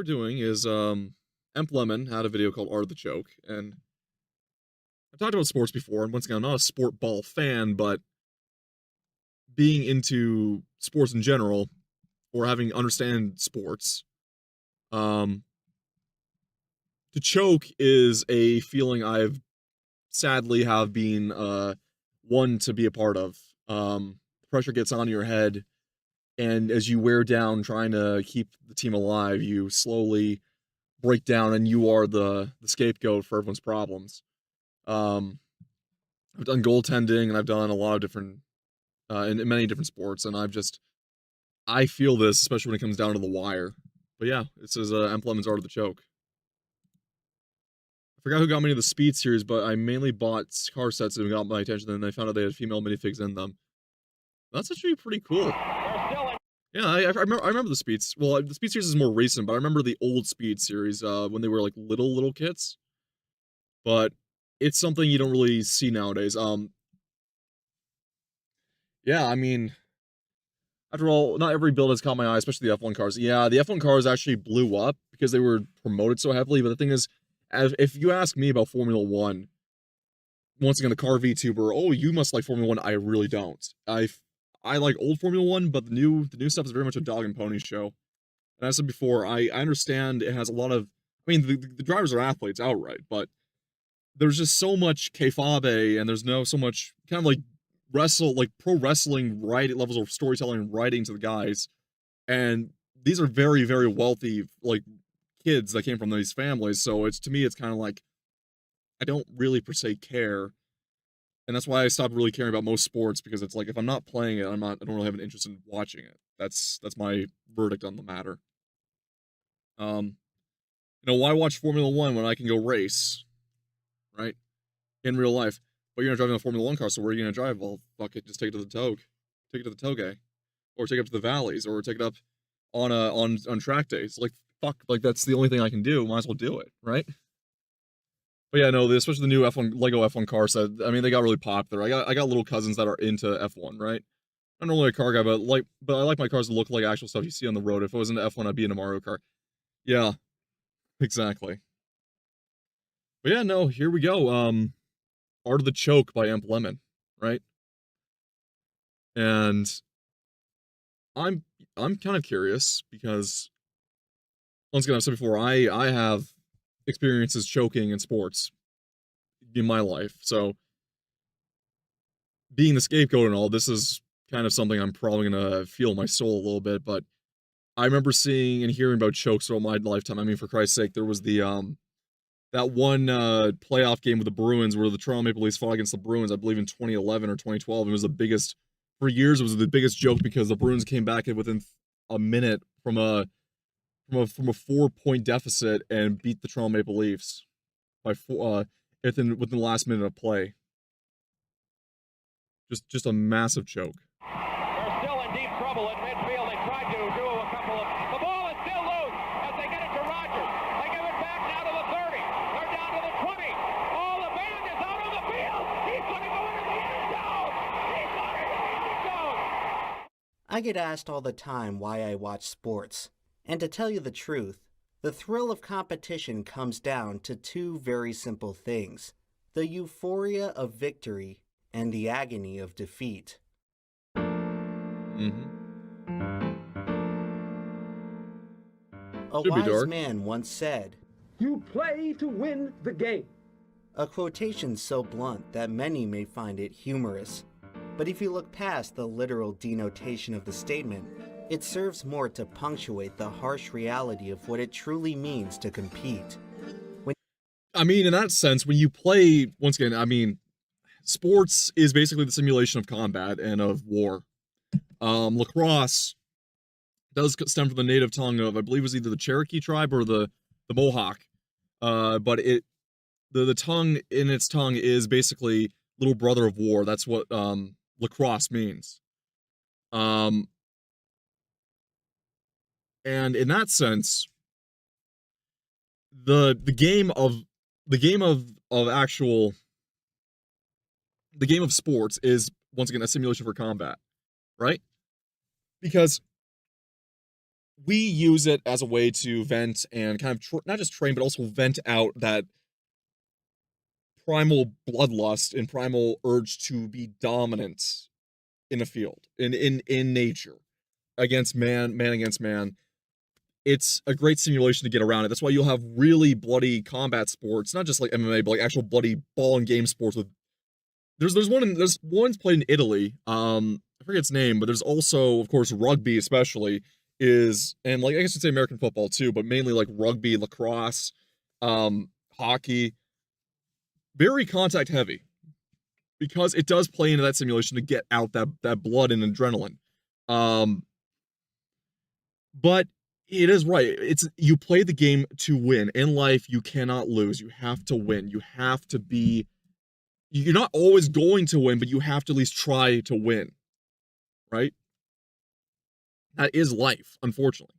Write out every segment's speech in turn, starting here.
we're doing is Emplemon had a video called Art of the Choke, and I've talked about sports before, and once again, I'm not a sport ball fan, but being into sports in general, or having understand sports, um, to choke is a feeling I've sadly have been one to be a part of. Pressure gets on your head, and as you wear down trying to keep the team alive, you slowly break down, and you are the scapegoat for everyone's problems. Um, I've done goaltending, and I've done a lot of different in many different sports, and I feel this, especially when it comes down to the wire. But yeah, this is Emplemon's Art of the Choke. I forgot who got me into the Speed series, but I mainly bought car sets that got my attention, and I found out they had female minifigs in them. That's actually pretty cool. Yeah, I remember the Speeds. Well, the Speed series is more recent, but I remember the old Speed series when they were like little kits. But it's something you don't really see nowadays. Yeah, I mean, after all, not every build has caught my eye, especially the F1 cars. Yeah, the F1 cars actually blew up because they were promoted so heavily. But the thing is, if you ask me about Formula One, once again, the car VTuber, oh, you must like Formula One. I really don't. I like old Formula One, but the new stuff is very much a dog and pony show. And as I said before, I understand it has a lot of. I mean, the drivers are athletes outright, but there's just so much kayfabe, and there's no so much kind of like pro wrestling writing levels of storytelling and writing to the guys. And these are very, very wealthy like kids that came from these families. So it's to me, it's kind of like I don't really per se care. And that's why I stopped really caring about most sports, because it's like if I'm not playing it, I don't really have an interest in watching it. That's my verdict on the matter. Um, why watch Formula One when I can go race, right? In real life. But you're not driving a Formula One car, so where are you gonna drive? Well, fuck it, just take it to the togue. Take it to the toge. Or take it up to the valleys, or take it up on track days. Like fuck, like that's the only thing I can do. Might as well do it, right? But yeah, no, especially the new F1 Lego F1 car set. I mean, they got really popular. I got little cousins that are into F1, right? I'm not really a car guy, but I like my cars to look like actual stuff you see on the road. If I was into F1, I'd be in a Mario Kart. Yeah, exactly. But yeah, no, here we go. Art of the Choke by Emplemon, right? And I'm I'm kind of curious because once again, I've said before, I have experiences choking in sports in my life. So being the scapegoat and all, this is kind of something I'm probably gonna feel in my soul a little bit. But I remember seeing and hearing about chokes throughout my lifetime. I mean, for Christ's sake, there was the that one playoff game with the Bruins where the Toronto Maple Leafs fought against the Bruins, I believe in 2011 or 2012. It was the biggest for years. It was the biggest joke because the Bruins came back within a minute from a 4 point deficit and beat the Toronto Maple Leafs by within the last minute of play. Just a massive choke. They're still in deep trouble at midfield. They tried to do a couple of. The ball is still loose as they get it to Rogers. They give it back now to the 30. They're down to the 20. Oh, the band is out on the field. He's going to go into the end zone. He's going into the end zone. I get asked all the time why I watch sports. And to tell you the truth, the thrill of competition comes down to two very simple things: the euphoria of victory and the agony of defeat. Mm-hmm. A Should be wise dark. man once said, "You play to win the game." a quotation so blunt that many may find it humorous. But if you look past the literal denotation of the statement, it serves more to punctuate the harsh reality of what it truly means to compete. I mean, in that sense, when you play, once again, I mean, sports is basically the simulation of combat and of war. Lacrosse does stem from the native tongue of, I believe it was either the Cherokee tribe or the Mohawk. But the tongue in its tongue is basically little brother of war. That's what lacrosse means. And in that sense, the game of sports is once again a simulation for combat, right? Because we use it as a way to vent and kind of not just train, but also vent out that primal bloodlust and primal urge to be dominant in a field, in nature, against man against man. It's a great simulation to get around it. That's why you'll have really bloody combat sports, not just like MMA, but like actual bloody ball and game sports with there's one's played in Italy. I forget its name, but there's also, of course, rugby especially is, and like I guess you'd say American football too, but mainly like rugby, lacrosse, hockey, very contact heavy because it does play into that simulation to get out that blood and adrenaline. But it is right. It's you play the game to win. In life, you cannot lose. You have to win. You have to be. You're not always going to win, but you have to at least try to win. Right? That is life, unfortunately.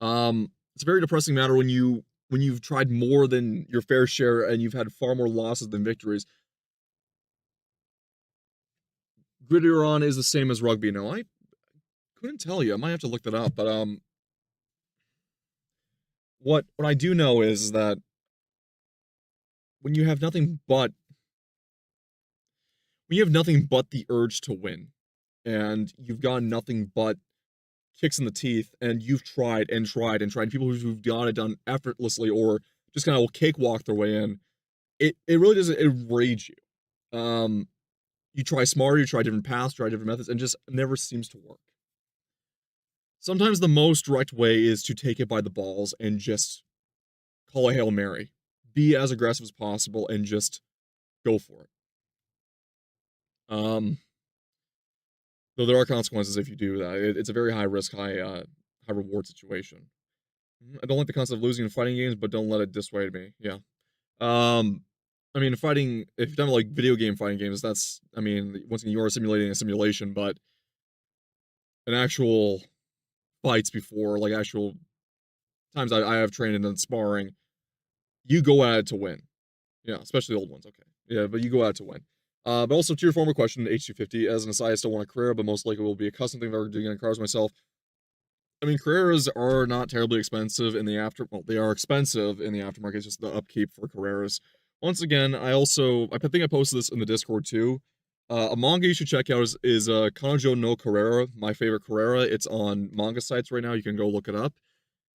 It's a very depressing matter when you've tried more than your fair share and you've had far more losses than victories. Gridiron is the same as rugby. No, I couldn't tell you. I might have to look that up, but what I do know is that when you have nothing but the urge to win, and you've got nothing but kicks in the teeth, and you've tried and tried and tried, people who've got it done effortlessly or just kind of cakewalk their way in, it really doesn't enrage you. You try smarter, you try different paths, try different methods, and just never seems to work. Sometimes the most direct way is to take it by the balls and just call a Hail Mary. Be as aggressive as possible and just go for it. Though there are consequences if you do that. It's a very high risk, high reward situation. I don't like the concept of losing in fighting games, but don't let it dissuade me. Yeah. I mean, fighting, if you've done like video game fighting games, that's, I mean, once again, you are simulating a simulation, but an actual fights before, like actual times I have trained and done sparring, you go at it to win. Yeah, especially the old ones, okay. Yeah, but you go at it to win. But also to your former question, H250, as an aside, I still want a Carrera, but most likely will be a custom thing if I were doing it in cars myself. I mean, Carreras are not terribly expensive in the well, they are expensive in the aftermarket, it's just the upkeep for Carreras. Once again, I think I posted this in the Discord too. A manga you should check out is Kanojo no Carrera, my favorite Carrera. It's on manga sites right now. You can go look it up.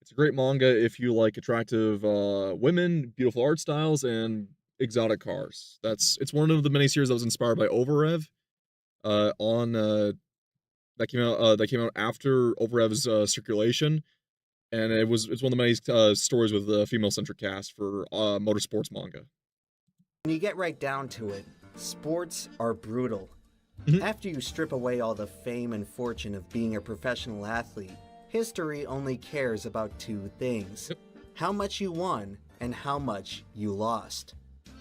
It's a great manga if you like attractive women, beautiful art styles, and exotic cars. It's one of the many series that was inspired by Overev. That came out after Overev's Circulation, and it's one of the many stories with a female-centric cast for motorsports manga. When you get right down to it, sports are brutal. After you strip away all the fame and fortune of being a professional athlete, history only cares about two things: how much you won and how much you lost.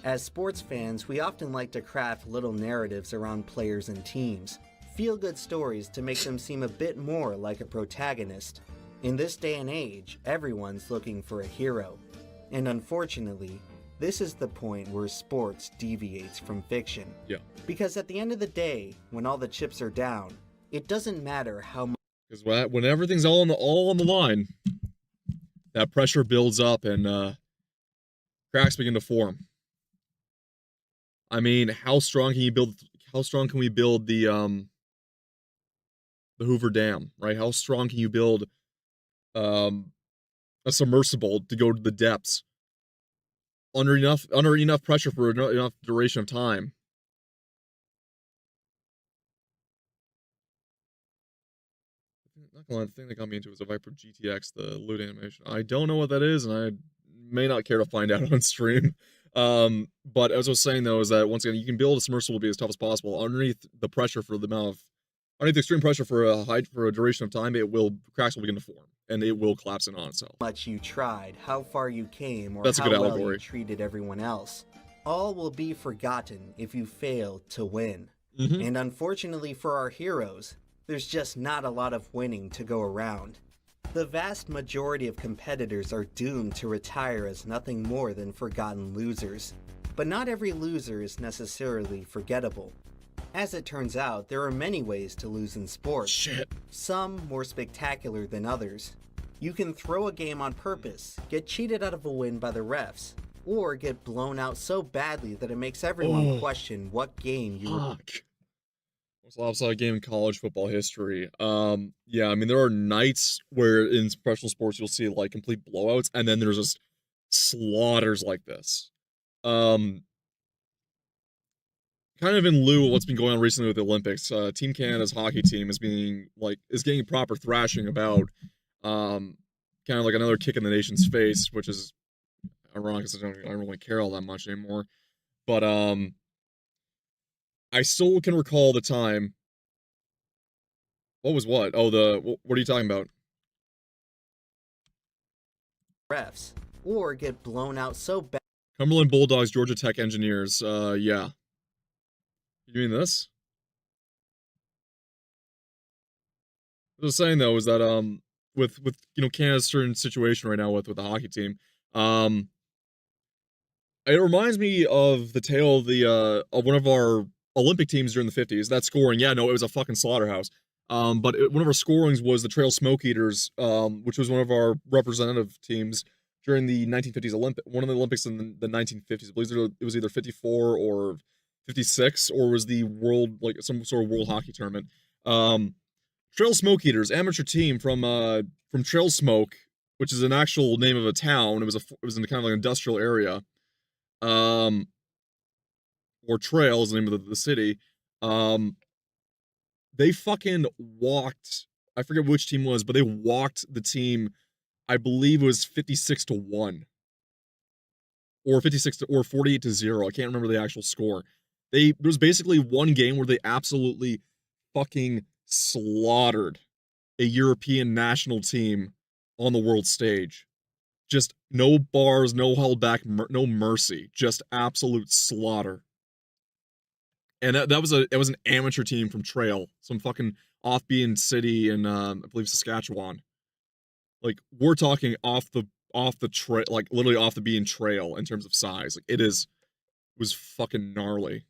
As sports fans, we often like to craft little narratives around players and teams, feel-good stories to make them seem a bit more like a protagonist. In this day and age, everyone's looking for a hero. And unfortunately, this is the point where sports deviates from fiction. Yeah. Because at the end of the day, when all the chips are down, it doesn't matter how much. Because when everything's all on the line, that pressure builds up and cracks begin to form. I mean, how strong can we build the Hoover Dam, right? How strong can you build a submersible to go to the depths under enough pressure for enough duration of time? Not gonna lie, the thing that got me into it was a Viper GTX, the loot animation. I don't know what that is, and I may not care to find out on stream. But as I was saying though, is that once again, you can build a submersible to be as tough as possible underneath the pressure for the amount of underneath extreme pressure for a duration of time. Cracks will begin to form and it will collapse in on itself. Much you tried, how far you came, or That's a how good well allegory. you treated everyone else. All will be forgotten if you fail to win. And unfortunately for our heroes, there's just not a lot of winning to go around. The vast majority of competitors are doomed to retire as nothing more than forgotten losers. But not every loser is necessarily forgettable. As it turns out, there are many ways to lose in sports. Shit. Some more spectacular than others. You can throw a game on purpose, get cheated out of a win by the refs, or get blown out so badly that it makes everyone question what game you were. Most lopsided game in college football history. Yeah, I mean, there are nights where in professional sports you'll see like complete blowouts, and then there's just slaughters like this. Kind of in lieu of what's been going on recently with the Olympics, Team Canada's hockey team is getting a proper thrashing about, kind of like another kick in the nation's face, which is ironic because I don't really care all that much anymore. But I still can recall the time. What was what? Oh, what are you talking about? Refs, or get blown out so bad. Cumberland Bulldogs, Georgia Tech Engineers. Yeah. You doing this? What I was saying though is that with Canada's certain situation right now with the hockey team, it reminds me of the tale of one of our Olympic teams during the 50s. That scoring, yeah, no, it was a fucking slaughterhouse. But one of our scorings was the Trail Smoke Eaters, which was one of our representative teams during the 1950s one of the Olympics in the 1950s. I believe it was either 54 or 56, or was the world, like some sort of world hockey tournament. Trail Smoke Eaters, amateur team from Trail Smoke, which is an actual name of a town. It was in kind of like an industrial area. Or Trail is the name of the city. They fucking walked. I forget which team was, but they walked the team. I believe it was 56-1, or 48-0. I can't remember the actual score. There was basically one game where they absolutely fucking slaughtered a European national team on the world stage. Just no bars, no held back, no mercy, just absolute slaughter. And that was an amateur team from Trail, some fucking off-being city in I believe Saskatchewan. Like, we're talking off the trail, like literally off the being trail in terms of size. Like, was fucking gnarly.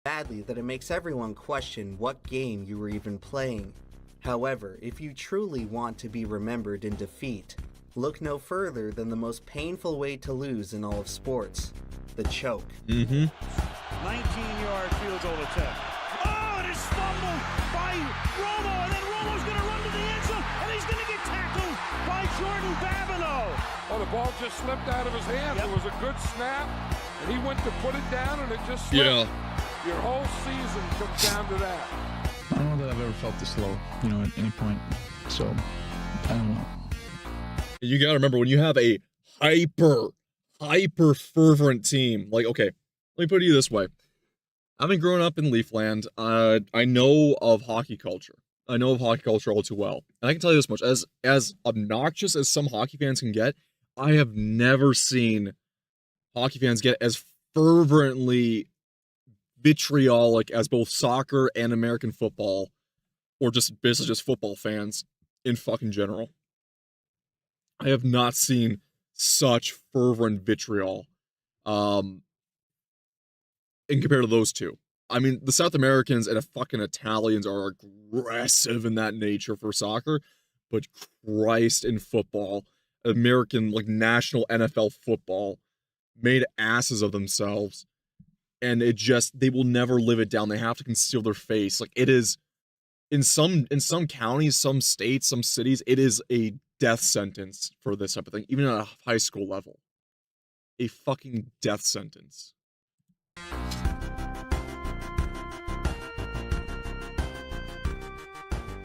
Badly that it makes everyone question what game you were even playing. However, if you truly want to be remembered in defeat, look no further than the most painful way to lose in all of sports, the choke. 19-yard field goal attempt. Oh, it is fumbled by Romo, and then Romo's going to run to the end zone, and he's going to get tackled by Jordan Babineau. Oh, the ball just slipped out of his hand. Yep. It was a good snap, and he went to put it down, and it just slipped. Yeah. Your whole season comes down to that. I don't know that I've ever felt this low, at any point. So, I don't know. You gotta remember, when you have a hyper fervent team, like, okay, let me put it this way. Having grown up in Leafland, I know of hockey culture. I know of hockey culture all too well. And I can tell you this much, as obnoxious as some hockey fans can get, I have never seen hockey fans get as fervently vitriolic as both soccer and American football, or just basically just football fans in fucking general. I have not seen such fervent vitriol in compared to those two. I mean, the South Americans and the fucking Italians are aggressive in that nature for soccer, but Christ, in football, American, like, national NFL football made asses of themselves, and they will never live it down. They have to conceal their face. Like, it is, in some counties, some states, some cities, it is a death sentence for this type of thing, even at a high school level. A fucking death sentence.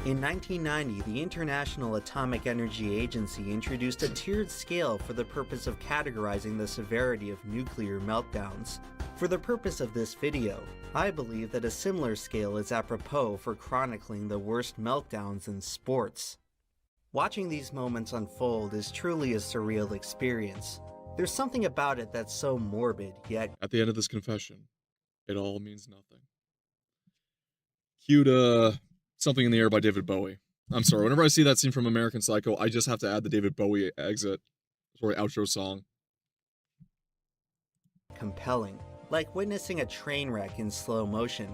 In 1990, the International Atomic Energy Agency introduced a tiered scale for the purpose of categorizing the severity of nuclear meltdowns. For the purpose of this video, I believe that a similar scale is apropos for chronicling the worst meltdowns in sports. Watching these moments unfold is truly a surreal experience. There's something about it that's so morbid, yet at the end of this confession, it all means nothing. Cue to Something in the Air by David Bowie. I'm sorry, whenever I see that scene from American Psycho, I just have to add the David Bowie exit, sorry, outro song. Compelling, like witnessing a train wreck in slow motion.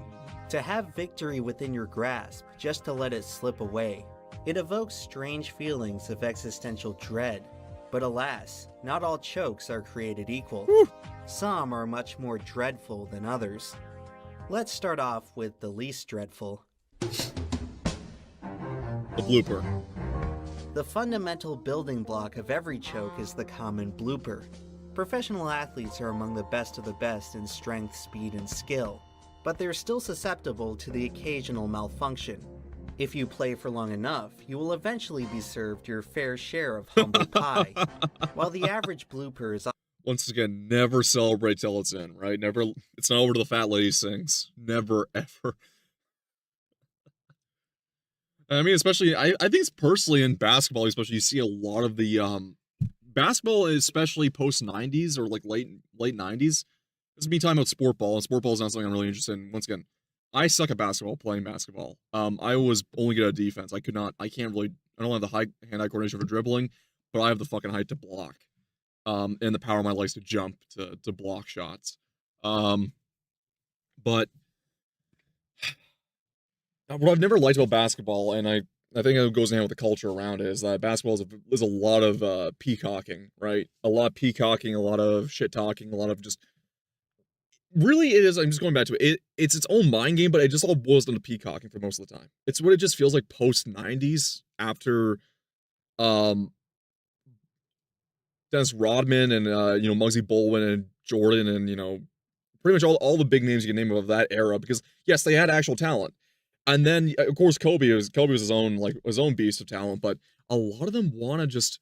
To have victory within your grasp, just to let it slip away. It evokes strange feelings of existential dread, but alas, not all chokes are created equal. Some are much more dreadful than others. Let's start off with the least dreadful. The blooper. The fundamental building block of every choke is the common blooper. Professional athletes are among the best of the best in strength, speed, and skill, but they're still susceptible to the occasional malfunction. If you play for long enough, you will eventually be served your fair share of humble pie. While the average blooper is Once again, never celebrate till it's in, right? Never, it's not over to the fat lady sings. Never, ever. I mean, especially, I think it's personally in basketball, especially, you see a lot of the, basketball, especially post-90s or like late 90s. This is me talking about sport ball, and sport ball is not something I'm really interested in. Once again, I suck at basketball, playing basketball. I was only good at defense. I don't have the hand-eye coordination for dribbling, but I have the fucking height to block. And the power of my legs to jump, to block shots. But what I've never liked about basketball, and I think it goes in hand with the culture around it, is that basketball is a lot of peacocking, right? A lot of peacocking, a lot of shit-talking, a lot of just... Really, it is, I'm just going back to it, it's its own mind game, but it just all boils down to peacocking for most of the time. It's what it just feels like post-90s, after, Dennis Rodman and, Muggsy Bogues and Jordan and, pretty much all the big names you can name of that era, because, yes, they had actual talent. And then, of course, Kobe was his own beast of talent, but a lot of them want to just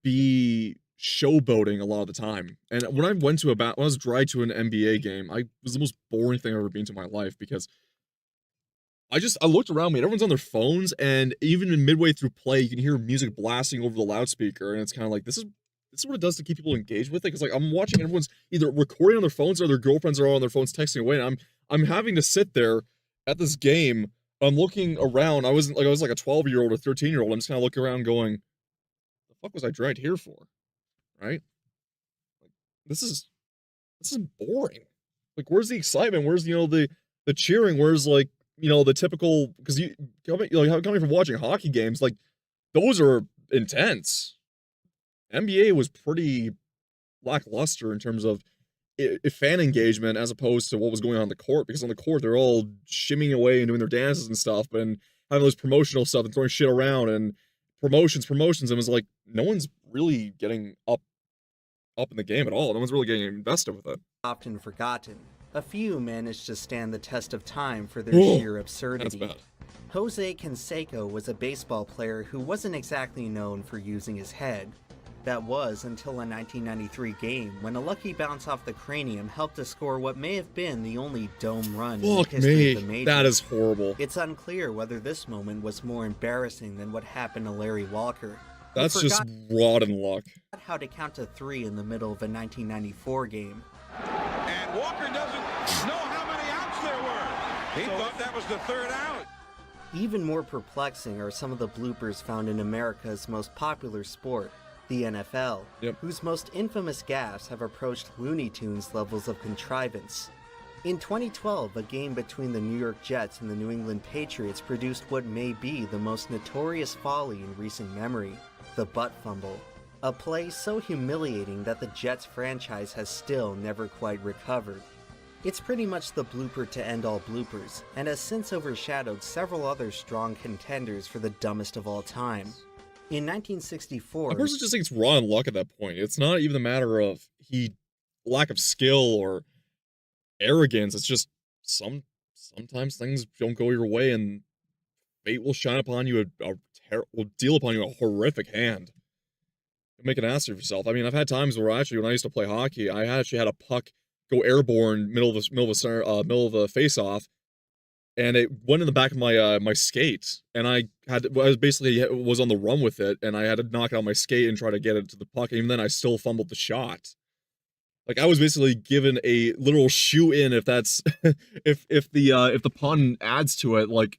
be showboating a lot of the time. And when I was dragged to an NBA game, it was the most boring thing I've ever been to in my life, because I looked around me, and everyone's on their phones, and even in midway through play, you can hear music blasting over the loudspeaker, and it's kind of like, this is what it does to keep people engaged with it, because, like, I'm watching everyone's either recording on their phones or their girlfriends are on their phones texting away, and I'm having to sit there at this game. I'm looking around. I was like a 12-year-old or 13-year-old. I'm just kind of looking around going, the fuck was I dragged here for? Right? Like, this is boring. Like, where's the excitement? Where's, the cheering? Where's, like, the typical, because coming from watching hockey games, like, those are intense. NBA was pretty lackluster in terms of fan engagement as opposed to what was going on the court, because on the court they're all shimmying away and doing their dances and stuff and having those promotional stuff and throwing shit around and promotions, and it was like no one's really getting up in the game at all. No one's really getting invested with it. often forgotten. A few managed to stand the test of time for their sheer absurdity. That's bad. Jose Canseco was a baseball player who wasn't exactly known for using his head. That was until a 1993 game when a lucky bounce off the cranium helped to score what may have been the only dome run in the history of the majors. That is horrible. It's unclear whether this moment was more embarrassing than what happened to Larry Walker. That's just rotten luck. How to count to 3 in the middle of a 1994 game. And Walker doesn't know how many outs there were. He thought that was the third out. Even more perplexing are some of the bloopers found in America's most popular sport, the NFL, whose most infamous gaffes have approached Looney Tunes levels of contrivance. In 2012, a game between the New York Jets and the New England Patriots produced what may be the most notorious folly in recent memory, the butt fumble. A play so humiliating that the Jets franchise has still never quite recovered. It's pretty much the blooper to end all bloopers, and has since overshadowed several other strong contenders for the dumbest of all time. In 1964... I personally just think it's raw luck at that point. It's not even a matter of lack of skill or arrogance. It's just sometimes things don't go your way, and fate will shine upon you, will deal upon you a horrific hand. You'll make an ass of yourself. I mean, I've had times where when I used to play hockey, I actually had a puck go airborne middle of a face-off, and it went in the back of my skate, and I was on the run with it, and I had to knock out my skate and try to get it to the puck, and even then I still fumbled the shot. Like, I was basically given a literal shoe-in, if that's if the pun adds to it. Like,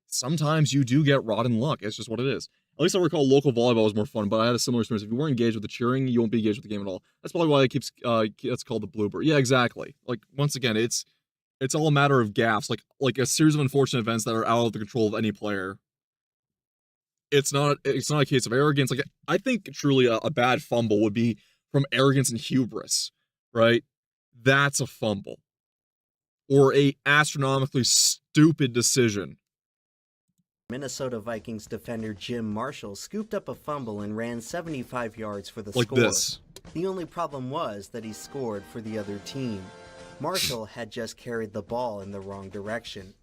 sometimes you do get rotten luck. It's just what it is. At least I recall local volleyball was more fun, but I had a similar experience. If you weren't engaged with the cheering, you won't be engaged with the game at all. That's probably why that's called the blooper. Yeah, exactly. Like, once again, it's all a matter of gaffes, like a series of unfortunate events that are out of the control of any player. it's not a case of arrogance. Like, I think truly a bad fumble would be from arrogance and hubris, right? That's a fumble. Or a astronomically stupid decision. Minnesota Vikings defender Jim Marshall scooped up a fumble and ran 75 yards for the Like score. this. The only problem was that he scored for the other team. Marshall had just carried the ball in the wrong direction.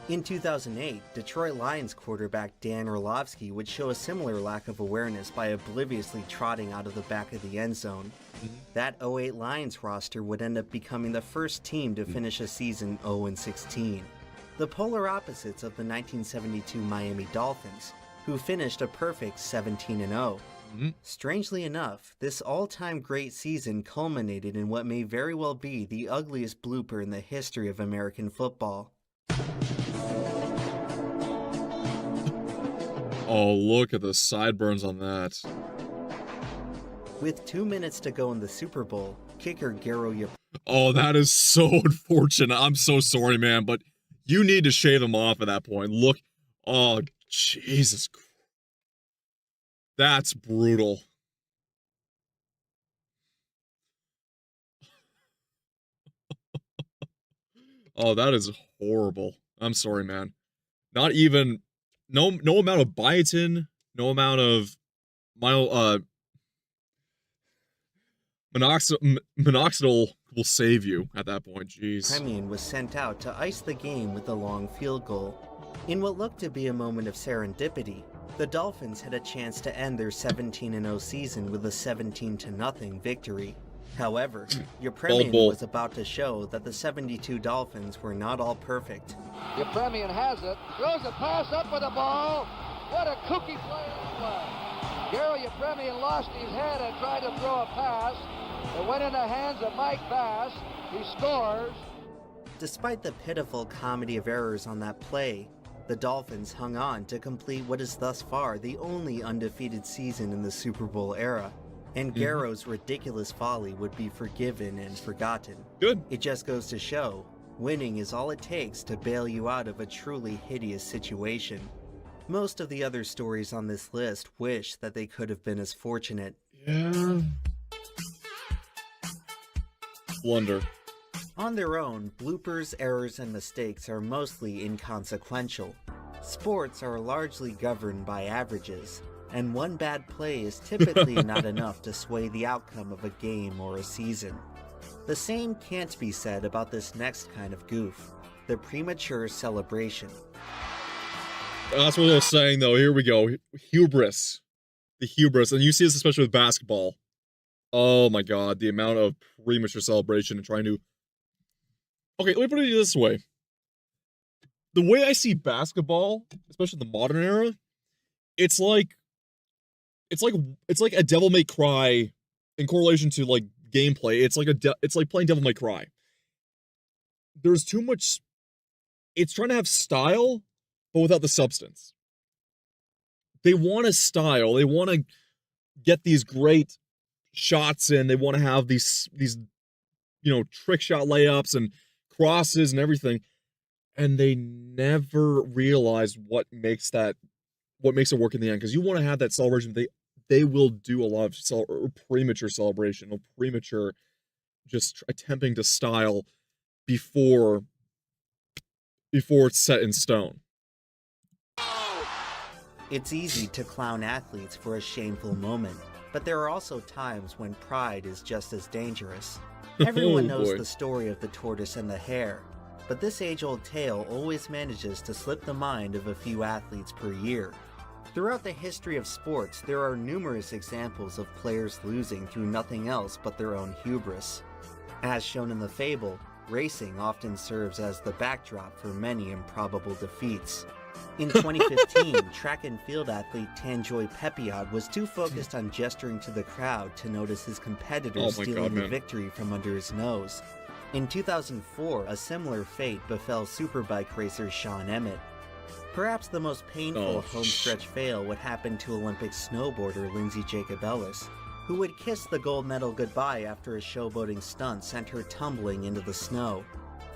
In 2008, Detroit Lions quarterback Dan Orlovsky would show a similar lack of awareness by obliviously trotting out of the back of the end zone. That 08 Lions roster would end up becoming the first team to finish a season 0-16. The polar opposites of the 1972 Miami Dolphins, who finished a perfect 17-0. Strangely enough, this all-time great season culminated in what may very well be the ugliest blooper in the history of American football. Oh, look at the sideburns on that. With 2 minutes to go in the Super Bowl, kicker Garo Oh, that is so unfortunate. I'm so sorry, man, but you need to shave him off at that point. Look, oh, Jesus Christ. That's brutal. Oh, that is horrible. I'm sorry, man. Not even, no amount of biotin, no amount of minoxidil will save you at that point. Jeez. Emplemon was sent out to ice the game with a long field goal. In what looked to be a moment of serendipity, the Dolphins had a chance to end their 17-0 season with a 17-0 victory. However, Emplemon was about to show that the 72 Dolphins were not all perfect. Emplemon has it, throws a pass up with the ball. What a kooky play it was. Garo Emplemon lost his head and tried to throw a pass. It went in the hands of Mike Bass. He scores. Despite the pitiful comedy of errors on that play, the Dolphins hung on to complete what is thus far the only undefeated season in the Super Bowl era, and Garo's ridiculous folly would be forgiven and forgotten. Good. It just goes to show, winning is all it takes to bail you out of a truly hideous situation. Most of the other stories on this list wish that they could have been as fortunate. Yeah. Blunder. On their own, bloopers, errors, and mistakes are mostly inconsequential. Sports are largely governed by averages, and one bad play is typically not enough to sway the outcome of a game or a season. The same can't be said about this next kind of goof, the premature celebration. That's what I was saying, though. Here we go. Hubris. The hubris. And you see this especially with basketball. Oh my god, the amount of premature celebration and trying to... Okay, let me put it this way. The way I see basketball, especially the modern era, it's like a Devil May Cry in correlation to like gameplay. It's like playing Devil May Cry. There's too much. It's trying to have style, but without the substance. They want a style. They want to get these great shots in. They want to have these trick shot layups and crosses and everything, and they never realize what makes it work in the end. Because you want to have that celebration. They will do a lot of premature celebration, or premature just attempting to style before it's set in stone. It's easy to clown athletes for a shameful moment, but there are also times when pride is just as dangerous. Everyone knows the story of the tortoise and the hare, but this age-old tale always manages to slip the mind of a few athletes per year. Throughout the history of sports, there are numerous examples of players losing through nothing else but their own hubris. As shown in the fable, racing often serves as the backdrop for many improbable defeats. In 2015, track and field athlete Tanjoy Pepiot was too focused on gesturing to the crowd to notice his competitor stealing the victory from under his nose. In 2004, a similar fate befell superbike racer Sean Emmett. Perhaps the most painful homestretch fail would happen to Olympic snowboarder Lindsay Jacobellis, who would kiss the gold medal goodbye after a showboating stunt sent her tumbling into the snow.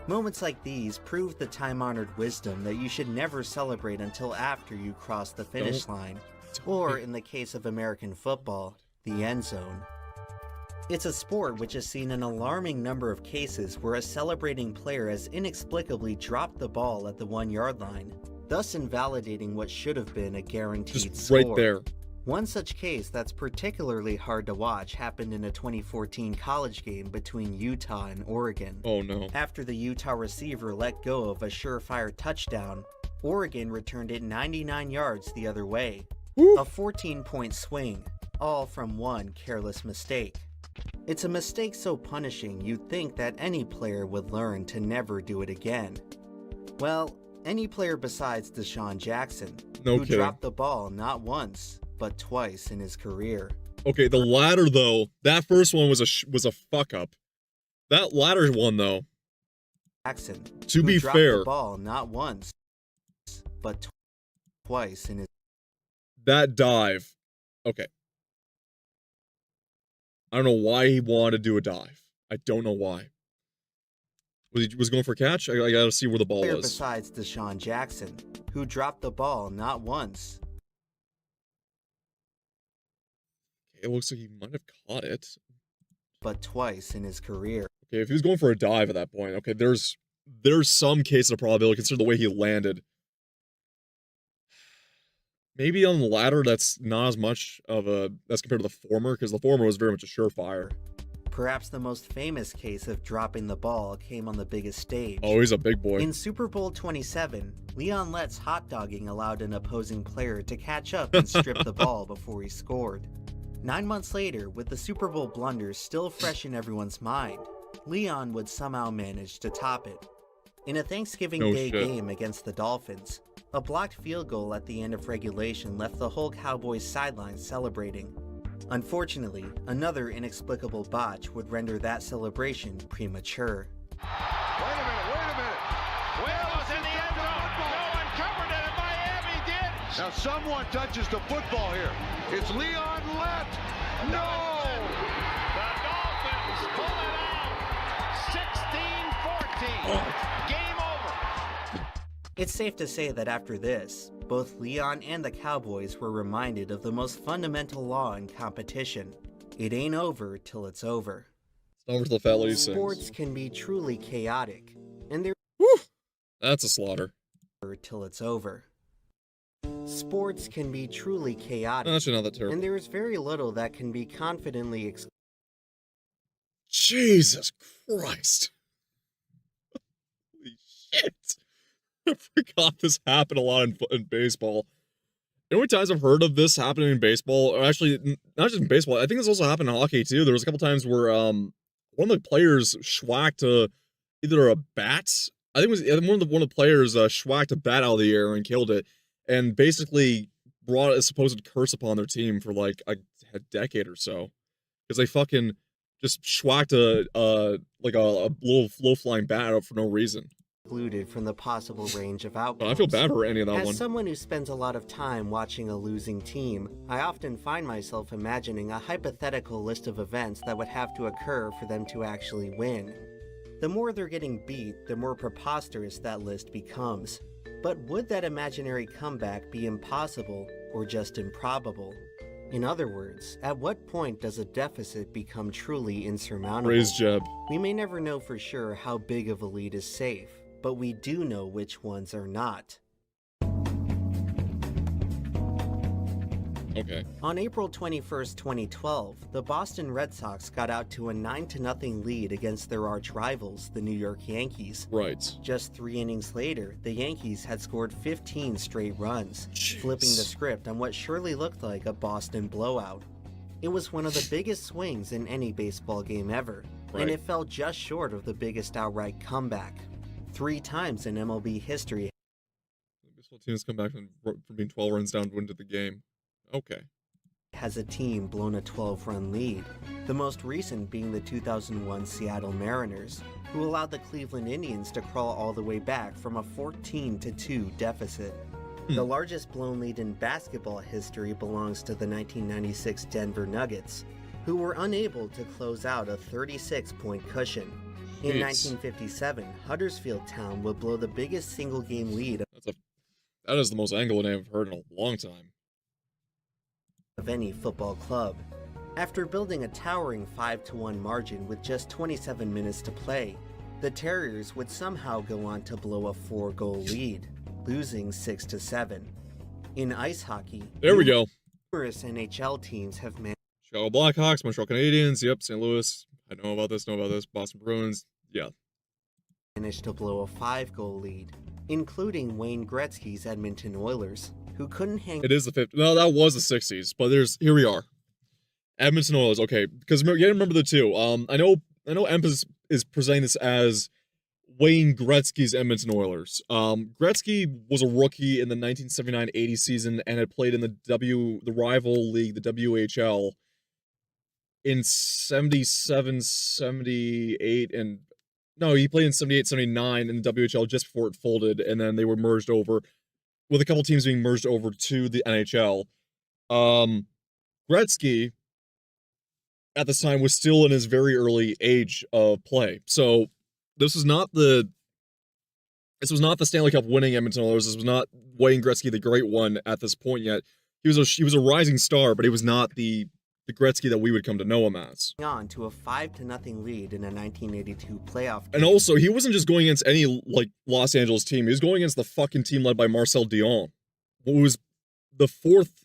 Moments like these prove the time-honored wisdom that you should never celebrate until after you cross the finish line. or in the case of American football, the end zone. It's a sport which has seen an alarming number of cases where a celebrating player has inexplicably dropped the ball at the 1-yard line, thus invalidating what should have been a guaranteed Just score. right there. One such case that's particularly hard to watch happened in a 2014 college game between Utah and Oregon. Oh no. After the Utah receiver let go of a surefire touchdown, Oregon returned it 99 yards the other way. Woo. A 14-point swing, all from one careless mistake. It's a mistake so punishing you'd think that any player would learn to never do it again. Well, any player besides Deshaun Jackson, who dropped the ball not once, but twice in his career. Okay, the latter though, that first one was a fuck up. That latter one though, Jackson, to be dropped fair, the ball not once, but twice in his. That dive, okay. I don't know why he wanted to do a dive. I don't know why. Was he going for a catch? I gotta see where the ball was. Besides Deshaun Jackson, who dropped the ball not once. It looks like he might have caught it, but twice in his career. Okay, if he was going for a dive at that point, okay, there's some case of probability considering the way he landed. Maybe on the latter, that's not as much of a as compared to the former, because the former was very much a surefire. Perhaps the most famous case of dropping the ball came on the biggest stage. Oh, he's a big boy. In Super Bowl 27, Leon Lett's hot dogging allowed an opposing player to catch up and strip the ball before he scored. 9 months later, with the Super Bowl blunders still fresh in everyone's mind, Leon would somehow manage to top it. In a Thanksgiving Day game against the Dolphins, a blocked field goal at the end of regulation left the whole Cowboys sideline celebrating. Unfortunately, another inexplicable botch would render that celebration premature. Wait a minute. Will was in the end zone. No one covered it, and Miami did. Now someone touches the football here. It's Leon Lett. No! The Dolphins pull it out. 16-14. Game over. It's safe to say that after this, both Leon and the Cowboys were reminded of the most fundamental law in competition. It ain't over till it's over. It's over till the fat lady sings. Sports can be truly chaotic, and they're that's a slaughter. Till it's over. Sports can be truly chaotic, Actually, not that terrible. and there is very little that can be confidently Jesus Christ. Holy shit. I forgot this happened a lot in baseball. The only times I've heard of this happening in baseball, or actually, not just in baseball, I think this also happened in hockey too. There was a couple times where one of the players schwacked either a bat, I think it was one of the players schwacked a bat out of the air and killed it, and basically brought a supposed curse upon their team for like a decade or so, because they fucking just schwacked a little low-flying bat out for no reason. excluded from the possible range of outcomes. I feel bad for any of that As one. someone who spends a lot of time watching a losing team, I often find myself imagining a hypothetical list of events that would have to occur for them to actually win. The more they're getting beat, the more preposterous that list becomes. But would that imaginary comeback be impossible or just improbable? In other words, at what point does a deficit become truly insurmountable? Praise Jeb. We may never know for sure how big of a lead is safe, but we do know which ones are not. Okay. On April 21st, 2012, the Boston Red Sox got out to a 9-0 lead against their arch rivals, the New York Yankees. Right. Just 3 innings later, the Yankees had scored 15 straight runs, flipping the script on what surely looked like a Boston blowout. It was one of the biggest swings in any baseball game ever, and it fell just short of the biggest outright comeback. 3 times in MLB history, baseball teams come back from being 12 runs down to win the game. Okay. Has a team blown a 12-run lead, the most recent being the 2001 Seattle Mariners, who allowed the Cleveland Indians to crawl all the way back from a 14-2 deficit. The largest blown lead in basketball history belongs to the 1996 Denver Nuggets, who were unable to close out a 36-point cushion. In 1957, Huddersfield Town would blow the biggest single-game lead. That is the most Anglo name I've heard in a long time. of any football club. After building a towering 5-1 margin with just 27 minutes to play, the Terriers would somehow go on to blow a 4-goal lead, losing 6-7. In ice hockey, there we go. Numerous NHL teams have Chicago Blackhawks, Montreal Canadiens, yep, St. Louis. I know about this, Boston Bruins, yeah. managed to blow a 5-goal lead, including Wayne Gretzky's Edmonton Oilers, who couldn't hang. It is the 50s. No, that was the 60s, but here we are. Edmonton Oilers, okay, because you gotta remember the two. I know Emp is presenting this as Wayne Gretzky's Edmonton Oilers. Gretzky was a rookie in the 1979-80 season and had played in the rival league, the WHL, in 77, 78, and no, he played in 78, 79 in the WHL just before it folded, and then they were merged over, with a couple teams being merged over to the NHL. Gretzky, at this time, was still in his very early age of play. So this was not the Stanley Cup winning Edmonton Oilers. This was not Wayne Gretzky, the great one, at this point yet. He was a rising star, but he was not the Gretzky that we would come to know him as. On to a 5-0 lead in a 1982 playoff game. And also, he wasn't just going against any Los Angeles team. He was going against the fucking team led by Marcel Dion, who was the fourth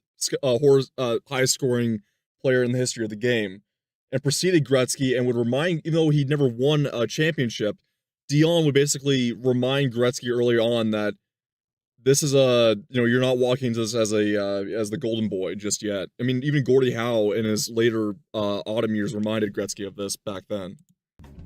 highest scoring player in the history of the game, and preceded Gretzky, and would remind, even though he'd never won a championship, Dion would basically remind Gretzky early on that this is you're not walking into this as the golden boy just yet. I mean, even Gordie Howe in his later autumn years reminded Gretzky of this back then.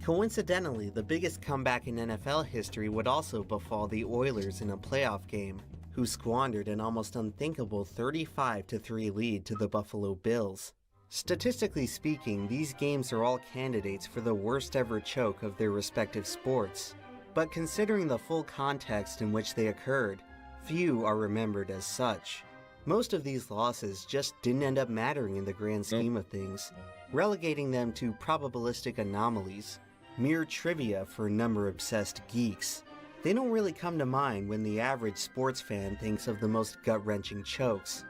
Coincidentally, the biggest comeback in NFL history would also befall the Oilers in a playoff game, who squandered an almost unthinkable 35-3 lead to the Buffalo Bills. Statistically speaking, these games are all candidates for the worst ever choke of their respective sports, but considering the full context in which they occurred, few are remembered as such. Most of these losses just didn't end up mattering in the grand scheme of things, relegating them to probabilistic anomalies, mere trivia for number-obsessed geeks. They don't really come to mind when the average sports fan thinks of the most gut-wrenching chokes.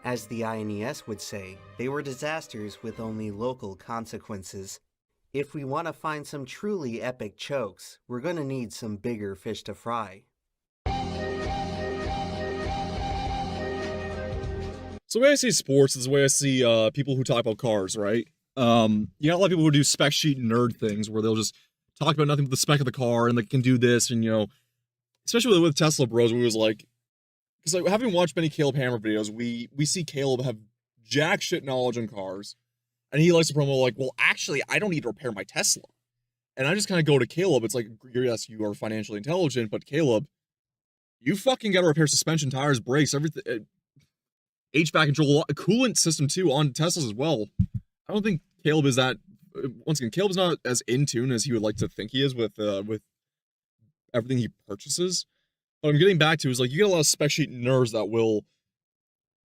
As the INES would say, they were disasters with only local consequences. If we want to find some truly epic chokes, we're gonna need some bigger fish to fry. So the way I see sports is the way I see people who talk about cars, right? You got a lot of people who do spec sheet nerd things where they'll just talk about nothing but the spec of the car and they can do this, and especially with Tesla Bros, where it was like, because having watched many Caleb Hammer videos, we see Caleb have jack shit knowledge on cars, and he likes to promote like, well, actually, I don't need to repair my Tesla, and I just kind of go to Caleb. It's like, yes, you are financially intelligent, but Caleb, you fucking got to repair suspension, tires, brakes, everything. HVAC control, coolant system too on Teslas as well. I don't think Caleb is that. Once again, Caleb's not as in tune as he would like to think he is with everything he purchases. What I'm getting back to is like, you get a lot of spec sheet nerds that will,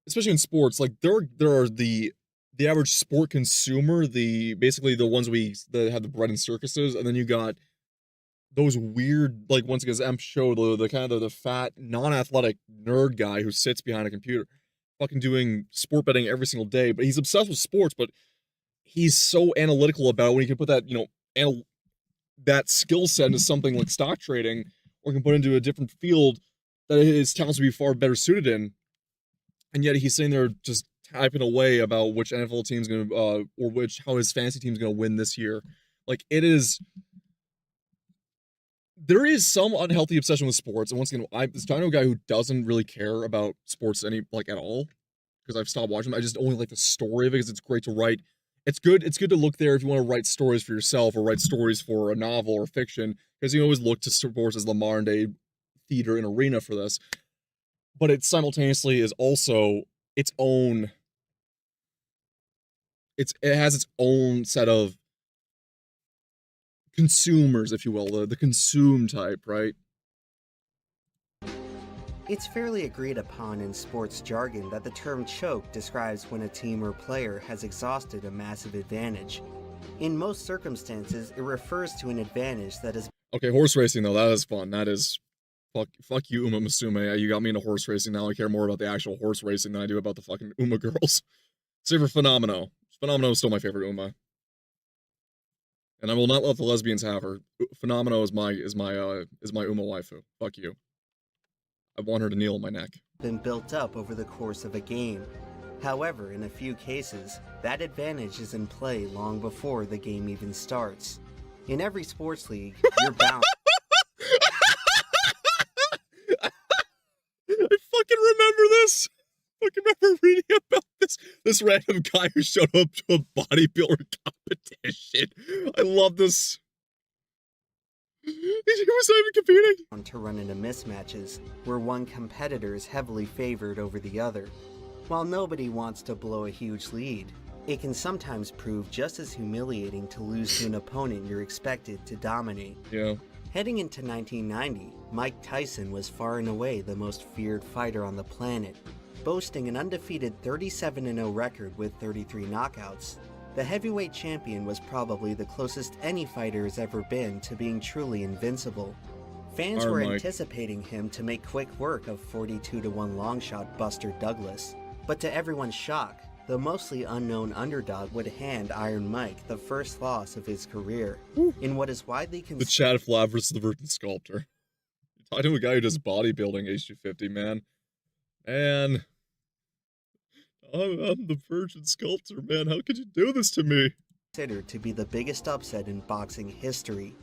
especially in sports, like there are the average sport consumer, basically the ones that have the bread and circuses, and then you got those weird, like, once again, as Emp showed, the kind of the fat, non-athletic nerd guy who sits behind a computer, fucking doing sport betting every single day, but he's obsessed with sports, but he's so analytical about it when he can put that, that skill set into something like stock trading, or can put into a different field that his talents would be far better suited in. And yet he's sitting there just typing away about which NFL team's going to, or how his fantasy team's going to win this year. Like, there is some unhealthy obsession with sports. And once again, I know a guy who doesn't really care about sports at all, because I've stopped watching them. I just only like the story of it because it's great to write. It's good to look there if you want to write stories for yourself or write stories for a novel or fiction, because you always look to sports as the modern day theater and arena for this. But it simultaneously is also its own. It has its own set of consumers, if you will, the consume type, right? It's fairly agreed upon in sports jargon that the term choke describes when a team or player has exhausted a massive advantage. In most circumstances, it refers to an advantage that is... Okay, horse racing though, that is fun. That is... Fuck you, Uma Musume. You got me into horse racing. Now I care more about the actual horse racing than I do about the fucking Uma girls. Save for Phenomeno. Phenomeno is still my favorite Uma. And I will not let the lesbians have her. Phenomeno is my Uma waifu. Fuck you. I want her to kneel on my neck. Been built up over the course of a game. However, in a few cases, that advantage is in play long before the game even starts. In every sports league, you're bound. I fucking remember this. I fucking remember reading about this random guy who showed up to a bodybuilder competition. I love this. He was not even competing. To run into mismatches, where one competitor is heavily favored over the other. While nobody wants to blow a huge lead, it can sometimes prove just as humiliating to lose to an opponent you're expected to dominate. Yeah. Heading into 1990, Mike Tyson was far and away the most feared fighter on the planet, boasting an undefeated 37-0 record with 33 knockouts. The heavyweight champion was probably the closest any fighter has ever been to being truly invincible. Fans were anticipating him to make quick work of 42-1 longshot Buster Douglas, but to everyone's shock, the mostly unknown underdog would hand Iron Mike the first loss of his career, in what is widely considered the Chad Flav versus the Virgin Sculptor. You're talking to a guy who does bodybuilding age 250, man. And I'm the Virgin Sculptor, man. How could you do this to me? considered to be the biggest upset in boxing history.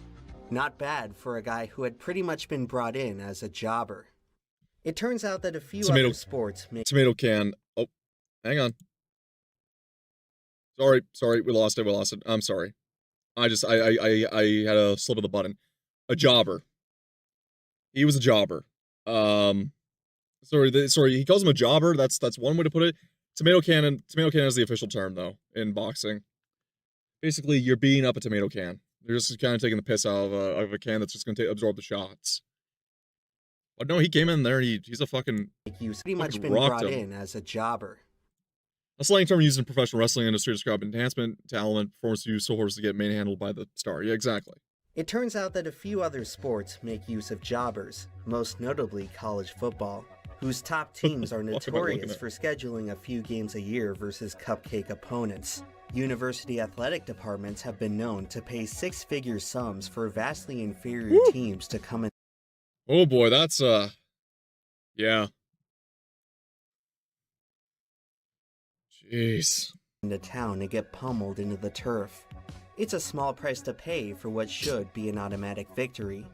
Not bad for a guy who had pretty much been brought in as a jobber. It turns out that a few other sports make tomato can. Oh, hang on. Sorry, we lost it. I'm sorry. I had a slip of the button. A jobber. He was a jobber. Sorry, he calls him a jobber. That's one way to put it. Tomato can is the official term though in boxing. Basically, you're beating up a tomato can. You're just kind of taking the piss out of a can that's just going to absorb the shots. But no, he came in there. He's a fucking. He's pretty much been brought in as a jobber. A slang term used in professional wrestling industry to describe enhancement, talent, performance use so horse to get manhandled by the star. Yeah, exactly. It turns out that a few other sports make use of jobbers, most notably college football, whose top teams are notorious for scheduling a few games a year versus cupcake opponents. University athletic departments have been known to pay six-figure sums for vastly inferior teams to come in. Oh boy, that's yeah. Jeez. Into town and get pummeled into the turf. It's a small price to pay for what should be an automatic victory.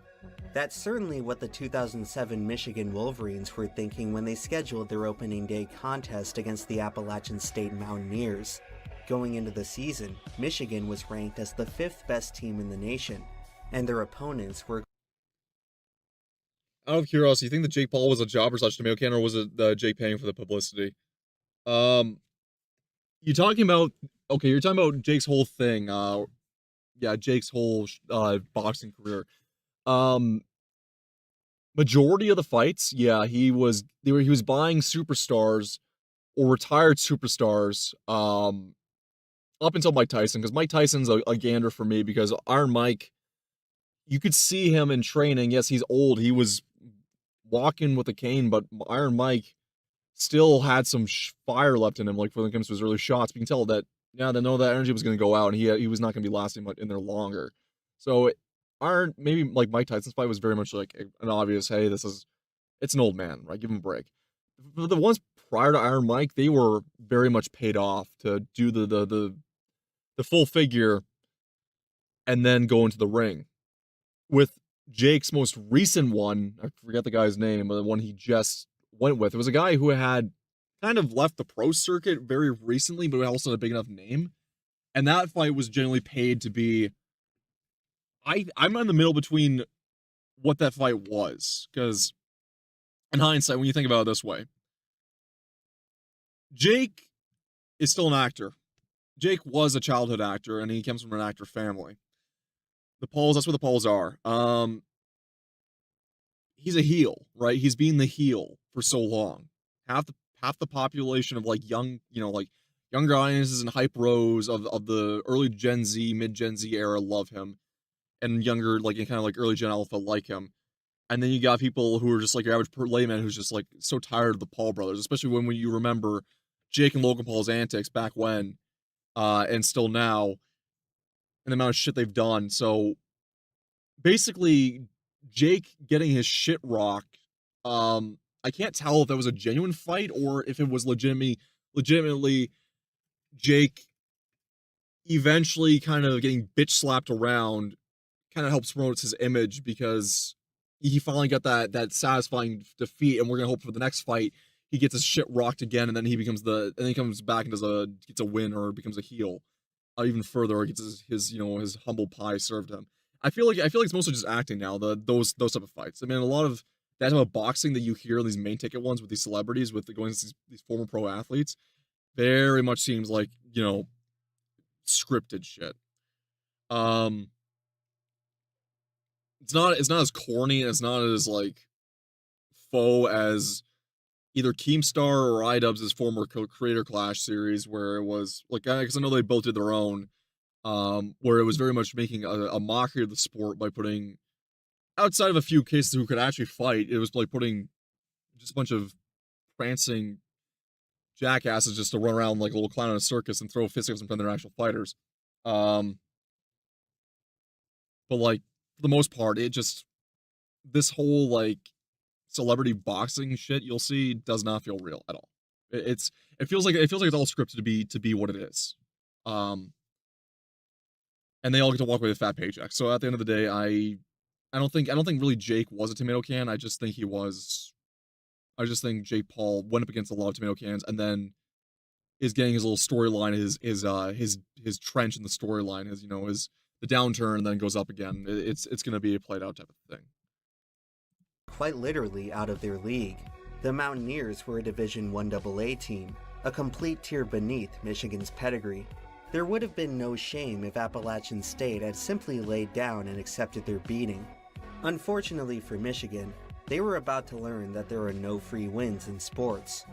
That's certainly what the 2007 Michigan Wolverines were thinking when they scheduled their opening day contest against the Appalachian State Mountaineers. Going into the season, Michigan was ranked as the 5th best team in the nation, and their opponents were. Out of curiosity, you think that Jake Paul was a jobber / tomato can, or was it Jake paying for the publicity? You're talking about Jake's whole thing. Jake's whole boxing career. Majority of the fights, he was buying superstars or retired superstars. Up until Mike Tyson, because Mike Tyson's a gander for me, because Iron Mike, you could see him in training. Yes, he's old. He was walking with a cane, but Iron Mike still had some fire left in him, like when it comes to his early shots. But you can tell that, they know that energy was going to go out, and he was not going to be lasting much in there longer. So maybe like Mike Tyson's fight was very much like an obvious, hey, it's an old man, right? Give him a break. The ones prior to Iron Mike, they were very much paid off to do the full figure and then go into the ring. With Jake's most recent one, I forget the guy's name, but the one he just went with, it was a guy who had kind of left the pro circuit very recently, but also had a big enough name. And that fight was generally paid to be. I'm in the middle between what that fight was, because in hindsight, when you think about it this way, Jake is still an actor. Jake was a childhood actor, and he comes from an actor family. The Pauls, that's what the Pauls are. He's a heel, right? He's been the heel for so long. Half the population of younger audiences and hype bros of the early Gen Z, mid Gen Z era love him, and younger early Gen Alpha like him. And then you got people who are just like your average layman who's just like so tired of the Paul brothers, especially when you remember Jake and Logan Paul's antics back when, and still now, and the amount of shit they've done. So basically, Jake getting his shit rocked. I can't tell if that was a genuine fight or if it was legitimately Jake eventually kind of getting bitch slapped around kind of helps promote his image because he finally got that satisfying defeat, and we're gonna hope for the next fight he gets his shit rocked again, and then he comes back and gets a win or becomes a heel, even further, or gets his humble pie served him. I feel like it's mostly just acting now. Those type of fights. I mean, a lot of that type of boxing that you hear in these main ticket ones with these celebrities, with going against these former pro athletes, very much seems like scripted shit. It's not as corny, it's not as like faux as either Keemstar or iDubbbz' former Creator Clash series, where it was like, because I know they both did their own, where it was very much making a mockery of the sport by putting, outside of a few cases who could actually fight, it was like putting just a bunch of prancing jackasses just to run around like a little clown in a circus and throw fisticuffs and pretend they're actual fighters. But like, for the most part, this whole like celebrity boxing shit you'll see does not feel real at all. It feels like it's all scripted to be what it is. And they all get to walk away with fat paychecks. So at the end of the day, I don't think really Jake was a tomato can. I just think Jake Paul went up against a lot of tomato cans and then is getting his little storyline, his trench in the storyline, his the downturn, and then goes up again. It's gonna be a played out type of thing. Quite literally out of their league. The Mountaineers were a Division I AA team, a complete tier beneath Michigan's pedigree. There would have been no shame if Appalachian State had simply laid down and accepted their beating. Unfortunately for Michigan, they were about to learn that there are no free wins in sports.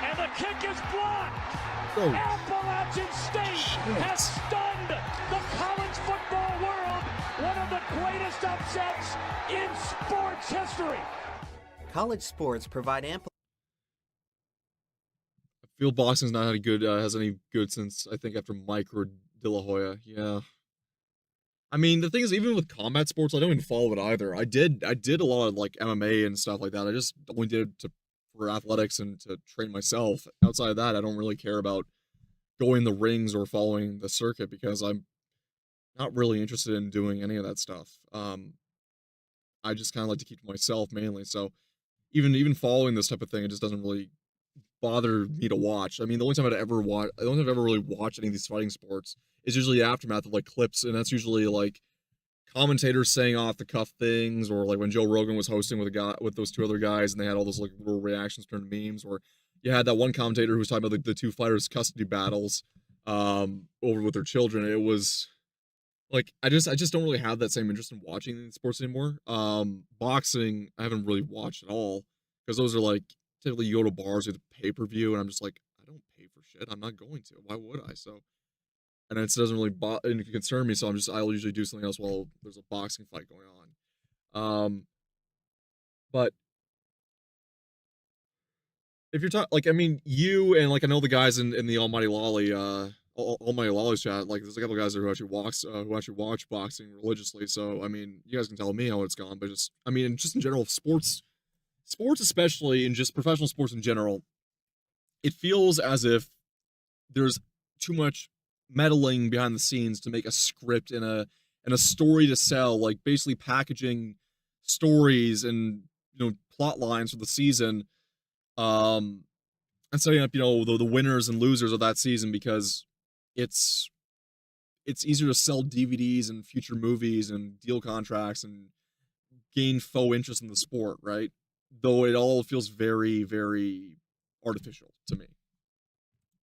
And the kick is blocked! Appalachian State has stunned the college football world, one of the greatest upsets in sports history. College sports provide ample. Field boxing's not has any good since I think after Mike or De La Hoya. Yeah. I mean, the thing is, even with combat sports, I don't even follow it either. I did a lot of like MMA and stuff like that. I just only did it for athletics and to train myself. Outside of that, I don't really care about going the rings or following the circuit because I'm not really interested in doing any of that stuff. I just kind of like to keep to myself mainly. So even following this type of thing, it just doesn't really bother me to watch. I mean, the only time I've ever really watched any of these fighting sports is usually aftermath of like clips, and that's usually like commentators saying off the cuff things, or like when Joe Rogan was hosting with those two other guys, and they had all those like little reactions turned memes, or you had that one commentator who was talking about the two fighters' custody battles over with their children. It was like I just don't really have that same interest in watching sports anymore. Boxing I haven't really watched at all because those are like typically you go to bars with pay-per-view, and I'm just like, I don't pay for shit. I'm not going to. Why would I? So, and it doesn't really concern me. So I'll usually do something else while there's a boxing fight going on. But if you're talking, like, I mean, you and like I know the guys in the Almighty Lolly, Almighty Lolly's chat, like there's a couple of guys who actually watch boxing religiously. So I mean, you guys can tell me how it's gone, but just in general, sports especially, and just professional sports in general, it feels as if there's too much meddling behind the scenes to make a script and a story to sell, like basically packaging stories and plot lines for the season, and setting up the winners and losers of that season, because it's easier to sell DVDs and future movies and deal contracts and gain faux interest in the sport, right? Though it all feels very, very artificial to me.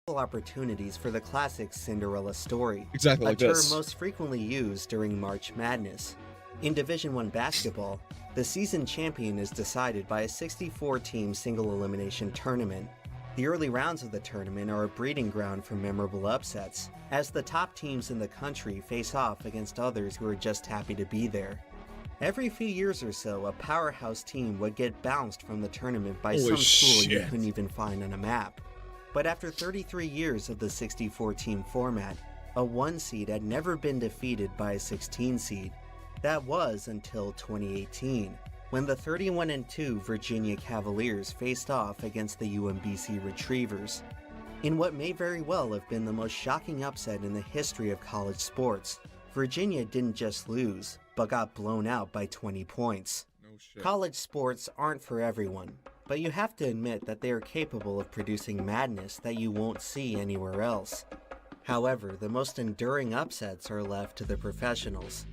Opportunities for the classic Cinderella story. Exactly like this. A term most frequently used during March Madness. In Division I basketball, the season champion is decided by a 64-team single-elimination tournament. The early rounds of the tournament are a breeding ground for memorable upsets, as the top teams in the country face off against others who are just happy to be there. Every few years or so, a powerhouse team would get bounced from the tournament by some school you couldn't even find on a map. But after 33 years of the 64-team format, a 1 seed had never been defeated by a 16 seed. That was until 2018, when the 31-2 Virginia Cavaliers faced off against the UMBC Retrievers, in what may very well have been the most shocking upset in the history of college sports. Virginia didn't just lose, but got blown out by 20 points. No shit. College sports aren't for everyone, but you have to admit that they are capable of producing madness that you won't see anywhere else. However, the most enduring upsets are left to the professionals.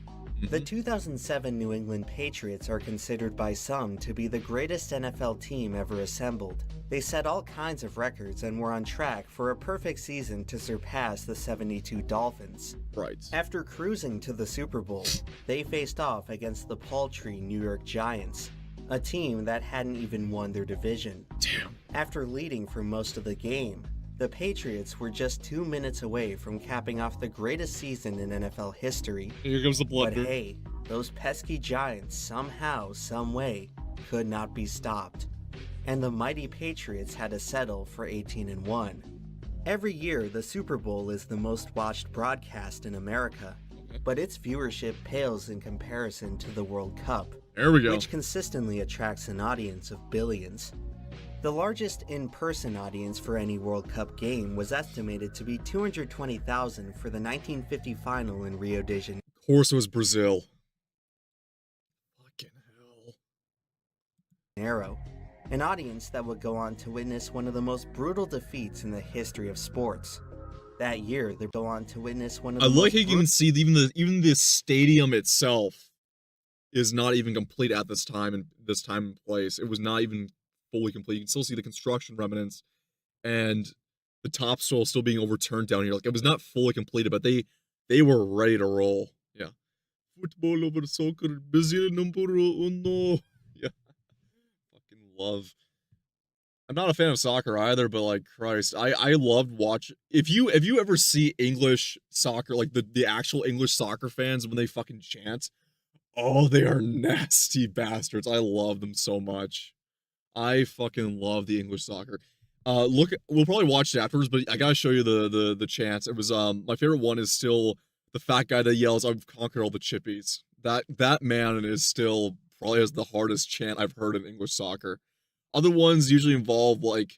The 2007 New England Patriots are considered by some to be the greatest NFL team ever assembled. They set all kinds of records and were on track for a perfect season to surpass the 72 Dolphins. Right. After cruising to the Super Bowl, they faced off against the paltry New York Giants, a team that hadn't even won their division. Damn. After leading for most of the game, the Patriots were just 2 minutes away from capping off the greatest season in NFL history. Here comes the But blunder. hey, those pesky Giants somehow, someway, could not be stopped. And the mighty Patriots had to settle for 18-1. Every year, the Super Bowl is the most watched broadcast in America, but its viewership pales in comparison to the World Cup, There we go. which consistently attracts an audience of billions. The largest in-person audience for any World Cup game was estimated to be 220,000 for the 1950 final in Rio de Janeiro. Of course it was Brazil. Fucking hell. An audience that would go on to witness one of the most brutal defeats in the history of sports. That year, they go on to witness one of the I like most how you can see even the stadium itself is not even complete at this time and place. It was not even fully complete. You can still see the construction remnants and the topsoil still being overturned down here. Like, it was not fully completed, but they were ready to roll. Yeah. Football over soccer, Brazil number uno. Yeah. Fucking love. I'm not a fan of soccer either, but like, Christ, I loved watching. If you ever see English soccer, like the actual English soccer fans when they fucking chant, oh, they are nasty bastards. I love them so much. I fucking love the English soccer. Look, we'll probably watch it afterwards, but I gotta show you the chants. It was my favorite one is still the fat guy that yells, "I've conquered all the chippies." That man is still probably has the hardest chant I've heard in English soccer. Other ones usually involve like,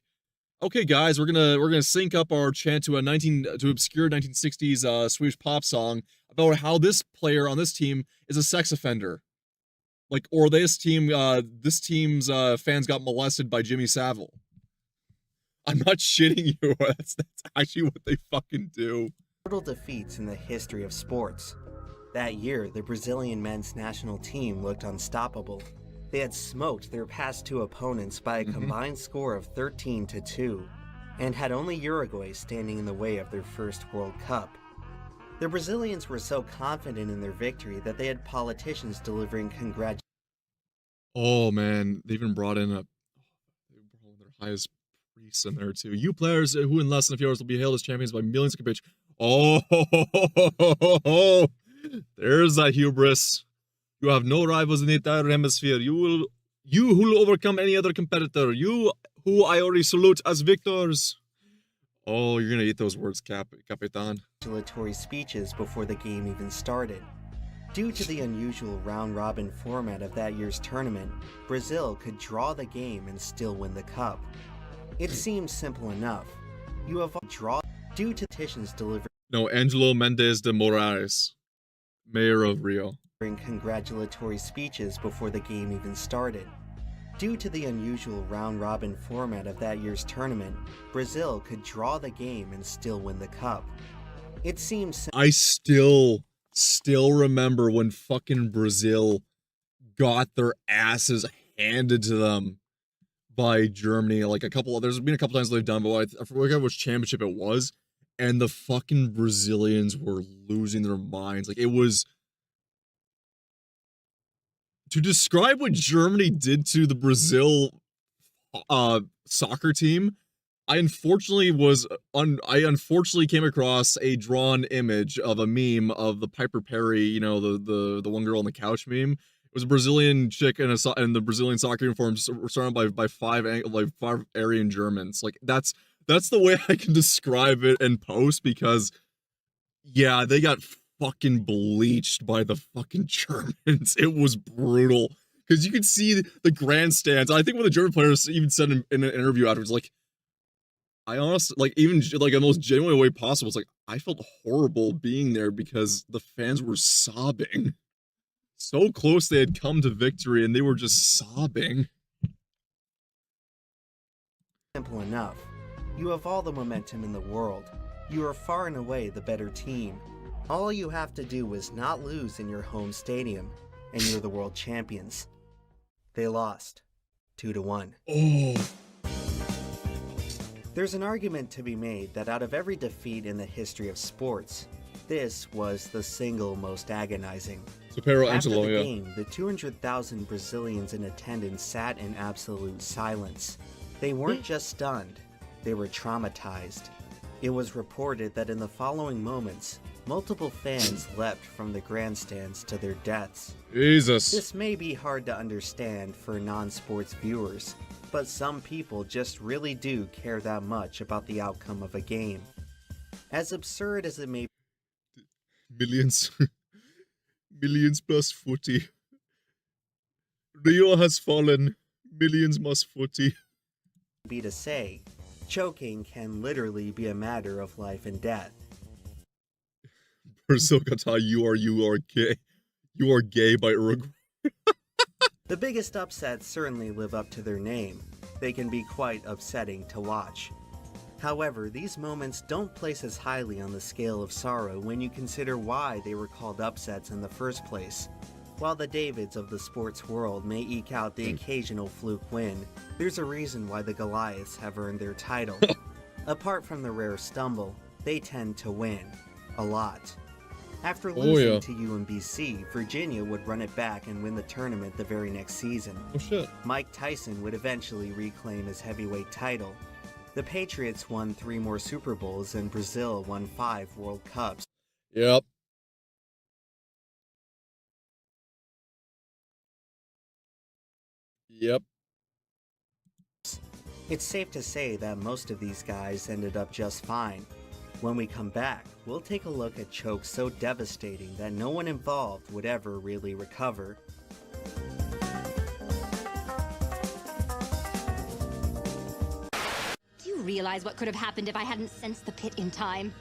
okay guys, we're gonna sync up our chant to obscure 1960s Swedish pop song about how this player on this team is a sex offender. Like, or this team's fans got molested by Jimmy Savile. I'm not shitting you. That's actually what they fucking do. Brutal defeats in the history of sports. That year, the Brazilian men's national team looked unstoppable. They had smoked their past two opponents by a combined score of 13-2, and had only Uruguay standing in the way of their first World Cup. The Brazilians were so confident in their victory that they had politicians delivering congratulations. Oh man, they even brought in their highest priests in there too. You players who in less than a few hours will be hailed as champions by millions of compatriots. Oh, there's that hubris. You have no rivals in the entire hemisphere. You who will overcome any other competitor. You who I already salute as victors. Oh, you're gonna eat those words, Capitan. Congratulatory speeches before the game even started. Due to the unusual round-robin format of that year's tournament, Brazil could draw the game and still win the cup. It seems simple enough. You have draw due to petitions delivering No, Angelo Mendes de Moraes, mayor of Rio. Congratulatory speeches before the game even started. Due to the unusual round-robin format of that year's tournament, Brazil could draw the game and still win the cup. It seems I still remember when fucking Brazil got their asses handed to them by Germany. Like there's been a couple times they've done, but I forget which championship it was, and the fucking Brazilians were losing their minds. Like, it was, to describe what Germany did to the Brazil soccer team, I unfortunately came across a drawn image of a meme of the Piper Perry, you know, the one girl on the couch meme. It was a Brazilian chick in the Brazilian soccer uniform surrounded by five Aryan Germans. Like that's the way I can describe it in post, because yeah, they got fucking bleached by the fucking Germans. It was brutal. Because you could see the grandstands. I think when the German players even said in an interview afterwards, like, I honestly, like, even like in the most genuine way possible, it's like I felt horrible being there because the fans were sobbing. So close they had come to victory, and they were just sobbing. Simple enough. You have all the momentum in the world. You are far and away the better team. All you have to do is not lose in your home stadium, and you're the world champions. They lost 2-1. Oh. There's an argument to be made that out of every defeat in the history of sports, this was the single most agonizing. After the game, the 200,000 Brazilians in attendance sat in absolute silence. They weren't just stunned, they were traumatized. It was reported that in the following moments, multiple fans leapt from the grandstands to their deaths. Jesus. This may be hard to understand for non-sports viewers, but some people just really do care that much about the outcome of a game. As absurd as it may Millions. Millions plus footy. Rio has fallen. Millions plus footy. be to say, choking can literally be a matter of life and death. Brazil, Qatar, you are gay. You are gay by Uruguay. The biggest upsets certainly live up to their name. They can be quite upsetting to watch. However, these moments don't place as highly on the scale of sorrow when you consider why they were called upsets in the first place. While the Davids of the sports world may eke out the occasional fluke win, there's a reason why the Goliaths have earned their title. Apart from the rare stumble, they tend to win. A lot. After losing to UMBC, Virginia would run it back and win the tournament the very next season. Oh shit. Mike Tyson would eventually reclaim his heavyweight title. The Patriots won 3 more Super Bowls and Brazil won 5 World Cups. Yep. Yep. It's safe to say that most of these guys ended up just fine. When we come back, we'll take a look at chokes so devastating that no one involved would ever really recover. Do you realize what could have happened if I hadn't sensed the pit in time?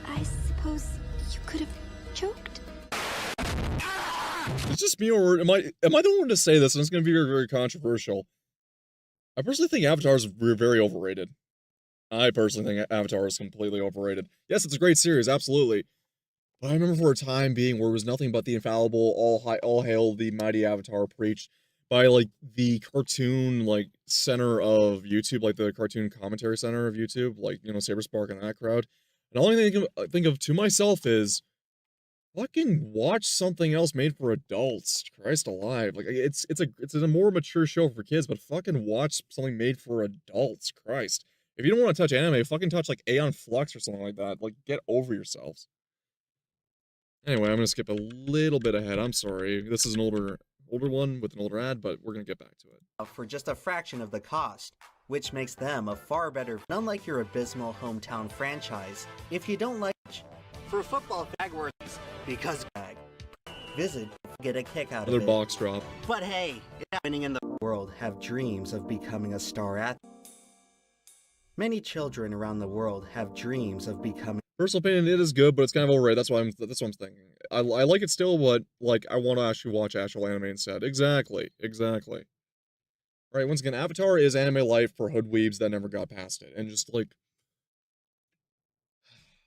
I suppose you could have choked? It's just me, or am I the one to say this? And it's going to be very, very controversial. I personally think Avatar is very overrated. I personally think Avatar is completely overrated. Yes, it's a great series, absolutely. But I remember for a time being where it was nothing but the infallible, all hail the mighty Avatar preached by, like, the cartoon, like, center of YouTube, like, the cartoon commentary center of YouTube, like, you know, Saberspark and that crowd. And all I think of to myself is, fucking watch something else made for adults. Christ alive. Like, it's a more mature show for kids, but fucking watch something made for adults. Christ. If you don't want to touch anime, fucking touch, like, Aeon Flux or something like that. Like, get over yourselves. Anyway, I'm gonna skip a little bit ahead. I'm sorry. This is an older one with an older ad, but we're gonna get back to it. For just a fraction of the cost, which makes them a far better, unlike your abysmal hometown franchise. If you don't like for football Jaguars, because visit, get a kick out of Another it. box drop. But hey, winning in the world have dreams of becoming a star athlete. Many children around the world have dreams of becoming. Personal opinion, it is good, but it's kind of overrated. That's what I'm thinking. I like it still, but, like, I want to actually watch actual anime instead. Exactly. Right, once again, Avatar is anime life for hoodweebs that never got past it. And just, like,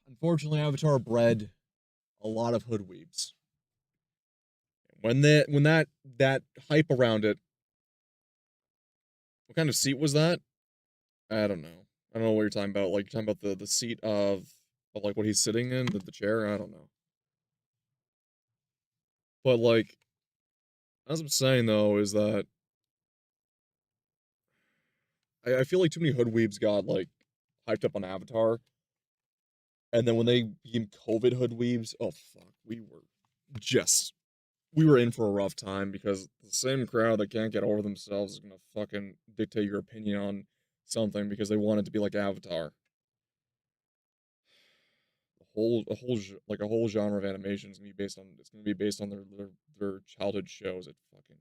unfortunately, Avatar bred a lot of hoodweebs. When that hype around it, what kind of seat was that? I don't know. I don't know what you're talking about. Like, you're talking about the seat of like what he's sitting in, the chair. I don't know. But, like, as I'm saying though, is that I feel like too many hoodweebs got, like, hyped up on Avatar, and then when they became COVID hoodweebs, oh fuck, we were just we were in for a rough time because the same crowd that can't get over themselves is gonna fucking dictate your opinion on something because they want it to be like Avatar. A whole genre of animation is gonna be based on their childhood shows. It fucking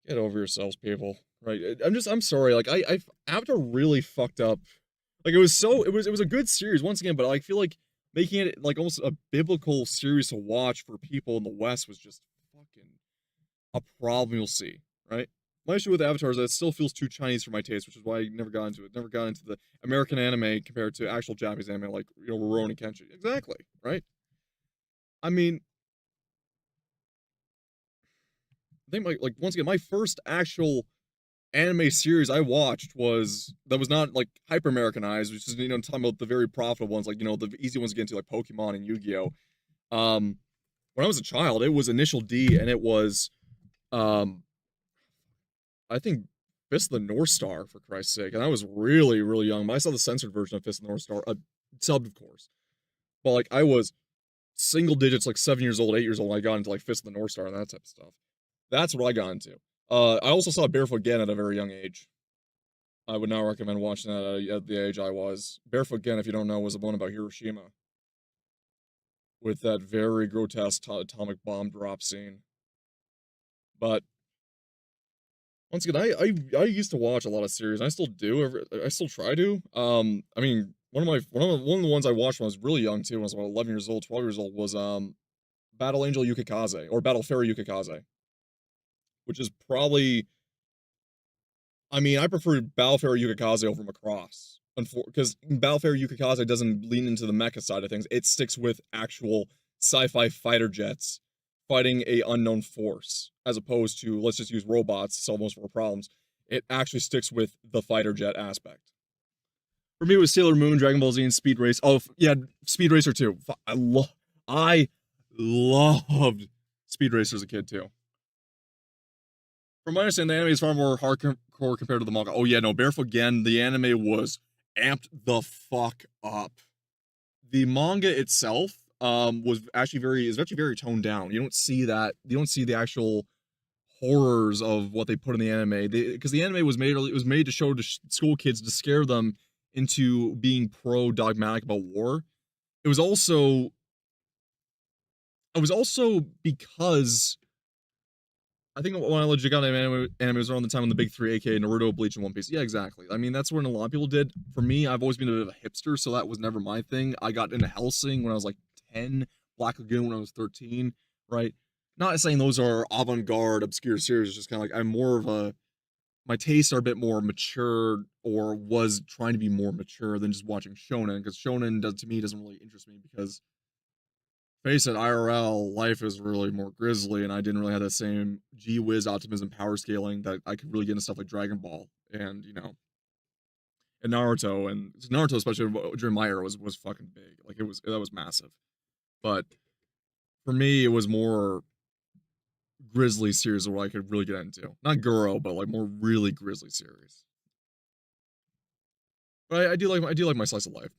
get over yourselves, people. Right? I'm sorry. Like I Avatar really fucked up. Like it was a good series once again, but I feel like making it like almost a biblical series to watch for people in the West was just fucking a problem you'll see, right? My issue with Avatar is that it still feels too Chinese for my taste, which is why I never got into it. Never got into the American anime compared to actual Japanese anime like, Rurouni Kenshin. Exactly, right? I mean, I think once again, my first actual anime series I watched was not like hyper Americanized, which is talking about the very profitable ones, like the easy ones to get into, like Pokemon and Yu-Gi-Oh. When I was a child, it was Initial D, and it was I think Fist of the North Star, for Christ's sake, and I was really really young. But I saw the censored version of Fist of the North Star, subbed of course, but like I was single digits, like 7 years old, 8 years old, when I got into like Fist of the North Star and that type of stuff. That's what I got into. I also saw Barefoot Again at a very young age. I would not recommend watching that at the age I was. Barefoot Again, if you don't know, was the one about Hiroshima. With that very grotesque atomic bomb drop scene. But, once again, I used to watch a lot of series, and I still do, I still try to. I mean, one of the ones I watched when I was really young, too, when I was about 11 years old, 12 years old, was, Battle Angel Yukikaze, or Battle Fairy Yukikaze. Which is probably, I mean, I prefer Battle Fairy Yukikaze over Macross. Because Battle Fairy Yukikaze doesn't lean into the mecha side of things. It sticks with actual sci-fi fighter jets fighting a unknown force, as opposed to, let's just use robots to solve most of our problems. It actually sticks with the fighter jet aspect. For me, it was Sailor Moon, Dragon Ball Z, and Speed Race. Oh, yeah, Speed Racer 2. I loved Speed Racer as a kid, too. From my understanding, the anime is far more hardcore compared to the manga. Oh yeah, no, Barefoot Again, the anime was amped the fuck up. The manga itself was actually very toned down. You don't see the actual horrors of what they put in the anime. Because the anime was made to show to school kids to scare them into being pro-dogmatic about war. It was also because I think when I legit got anime was around the time when the big three, aka Naruto, Bleach, and One Piece. Yeah, exactly. I mean, that's when a lot of people did. For me, I've always been a bit of a hipster, so that was never my thing. I got into Hellsing when I was like 10, Black Lagoon when I was 13, right? Not saying those are avant-garde, obscure series, it's just kind of like my tastes are a bit more mature, or was trying to be more mature than just watching shonen, because shonen to me doesn't really interest me because face it, IRL life is really more grisly, and I didn't really have that same gee whiz optimism power scaling that I could really get into stuff like Dragon Ball and and Naruto, especially during my era, was fucking big. Like that was massive. But for me, it was more grisly series where I could really get into. Not Guro, but like more really grisly series. But I do like my slice of life.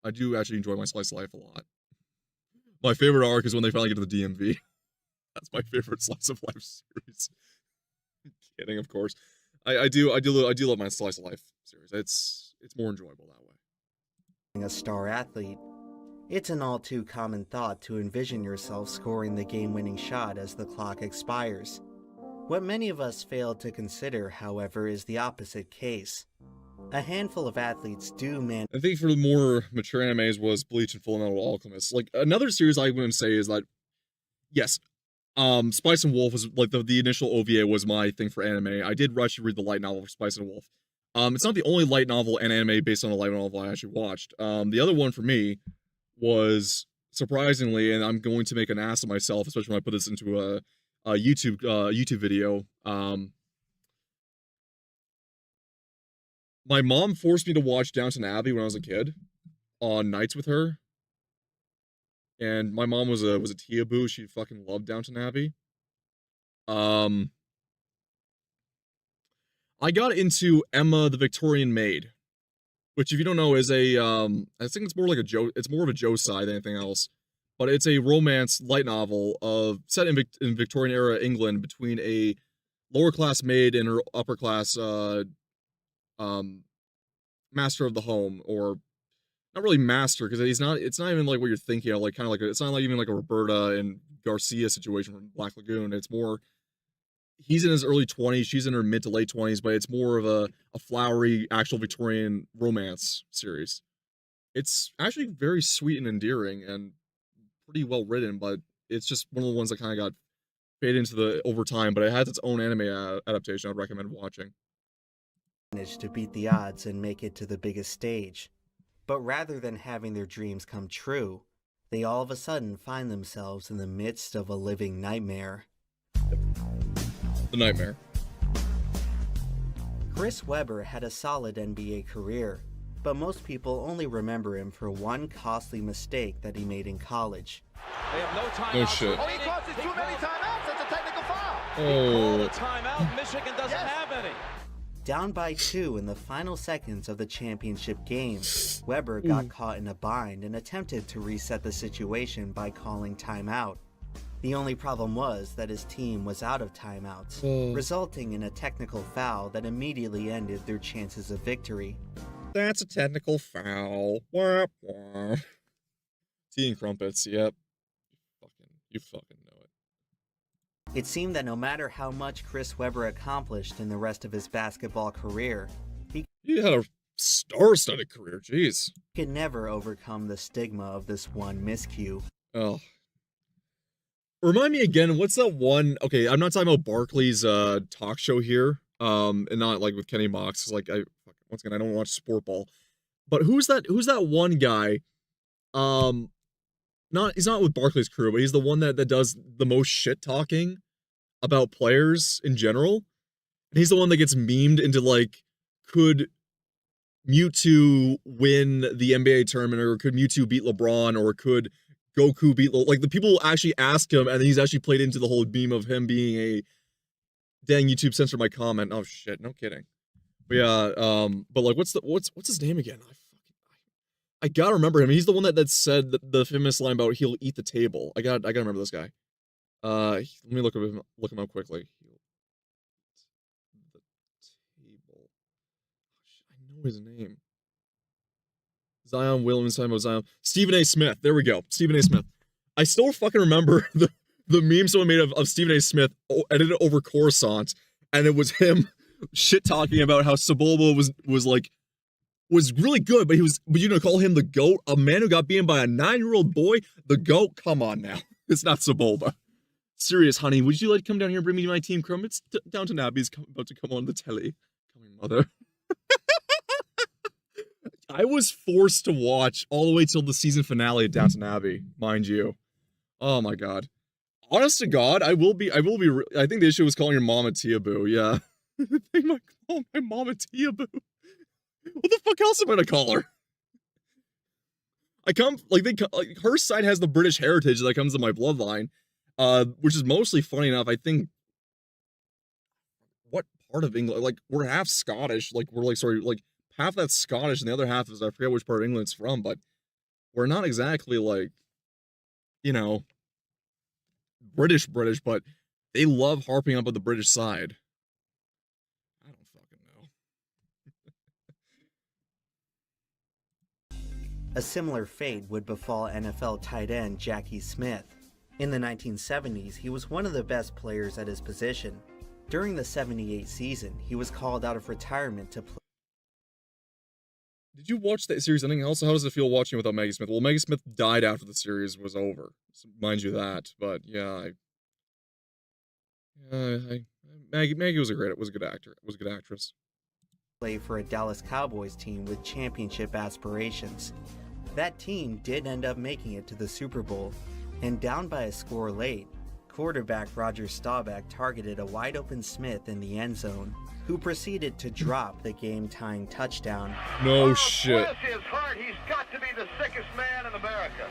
I do actually enjoy my slice of life a lot. My favorite arc is when they finally get to the DMV. That's my favorite slice of life series. Kidding, of course. I do love my slice of life series. It's more enjoyable that way. A star athlete, it's an all too common thought to envision yourself scoring the game-winning shot as the clock expires. What many of us fail to consider, however, is the opposite case. A handful of athletes do manage. I think for the more mature animes was Bleach and Fullmetal Alchemist. Like another series I wouldn't say is that, yes, Spice and Wolf was like the initial OVA was my thing for anime. I did actually read the light novel for Spice and Wolf. It's not the only light novel and anime based on a light novel I actually watched. The other one for me was, surprisingly, and I'm going to make an ass of myself, especially when I put this into a YouTube video. My mom forced me to watch Downton Abbey when I was a kid on nights with her. And my mom was a Tia-boo. She fucking loved Downton Abbey. I got into Emma the Victorian Maid, which if you don't know is a I think it's more like it's more of a Joe side than anything else. but it's a romance light novel set in Victorian era England between a lower class maid and her upper class master of the home, or not really master, because it's not even like what you're thinking of, like kind of like it's not like even like a Roberta and Garcia situation from Black Lagoon. It's more, he's in his early 20s, she's in her mid to late 20s, but it's more of a flowery actual Victorian romance series. It's actually very sweet and endearing and pretty well written, but it's just one of the ones that kind of got faded into the over time, but it has its own anime adaptation I'd recommend watching. Managed to beat the odds and make it to the biggest stage. But rather than having their dreams come true, they all of a sudden find themselves in the midst of a living nightmare. The nightmare. Chris Webber had a solid NBA career, but most people only remember him for one costly mistake that he made in college. They have no timeouts. No shit. Oh, he causes too many timeouts. That's a technical foul. Oh. The timeout. Michigan doesn't have any. Down by 2 in the final seconds of the championship game, Webber got caught in a bind and attempted to reset the situation by calling timeout. The only problem was that his team was out of timeouts, resulting in a technical foul that immediately ended their chances of victory. That's a technical foul. Wah, wah. Tea and crumpets, yep. You fucking know it. It seemed that no matter how much Chris Webber accomplished in the rest of his basketball career, he had a star-studded career, jeez. could never overcome the stigma of this one miscue. Oh. Remind me again, what's that one? Okay, I'm not talking about Barkley's talk show here, and not like with Kenny Mox. Like, once again, I don't watch sport ball. But who's that one guy? He's not with Barkley's crew, but he's the one that does the most shit talking about players in general. And he's the one that gets memed into like, could Mewtwo win the NBA tournament, or could Mewtwo beat LeBron, or could Goku beat like the people actually ask him, and then he's actually played into the whole meme of him being a dang YouTube censored my comment. Oh shit, no kidding. But yeah, but like what's his name again? I gotta remember him. He's the one that said the famous line about he'll eat the table. I gotta remember this guy. Let me look him up quickly. He'll eat the table. I know his name. Zion Williams, Zion. Stephen A. Smith. There we go. Stephen A. Smith. I still fucking remember the meme someone made of Stephen A. Smith edited over Coruscant, and it was him shit talking about how Sebulba was really good, but you know, call him the GOAT, a man who got beaten by a 9-year-old boy, the GOAT. Come on now, it's not Sebulba. Sirius, honey, would you like to come down here and bring me my team crumb? It's Downton Abbey's about to come on the telly. Come here, mother. I was forced to watch all the way till the season finale of Downton Abbey, mind you. Oh my god. Honest to God, I think the issue was calling your mom a Tia-boo, yeah. They might call my mom a Tia-boo. What the fuck else am I gonna call her? Her side has the British heritage that comes to my bloodline, which is mostly funny enough. I think, what part of England? Like, we're half Scottish. Like, half that's Scottish, and the other half is, I forget which part of England it's from, but we're not exactly like, you know, British, but they love harping up on the British side. I don't fucking know. A similar fate would befall NFL tight end Jackie Smith. In the 1970s, he was one of the best players at his position. During the 78 season, he was called out of retirement to play. Did you watch that series ending? Also, how does it feel watching without Maggie Smith? Well, Maggie Smith died after the series was over. So mind you that, but yeah, Maggie was a good actor. Was a good actress. Play for a Dallas Cowboys team with championship aspirations. That team did end up making it to the Super Bowl, and down by a score late, quarterback Roger Staubach targeted a wide-open Smith in the end zone, who proceeded to drop the game-tying touchdown. No shit. Bless his heart, he's got to be the sickest man in America.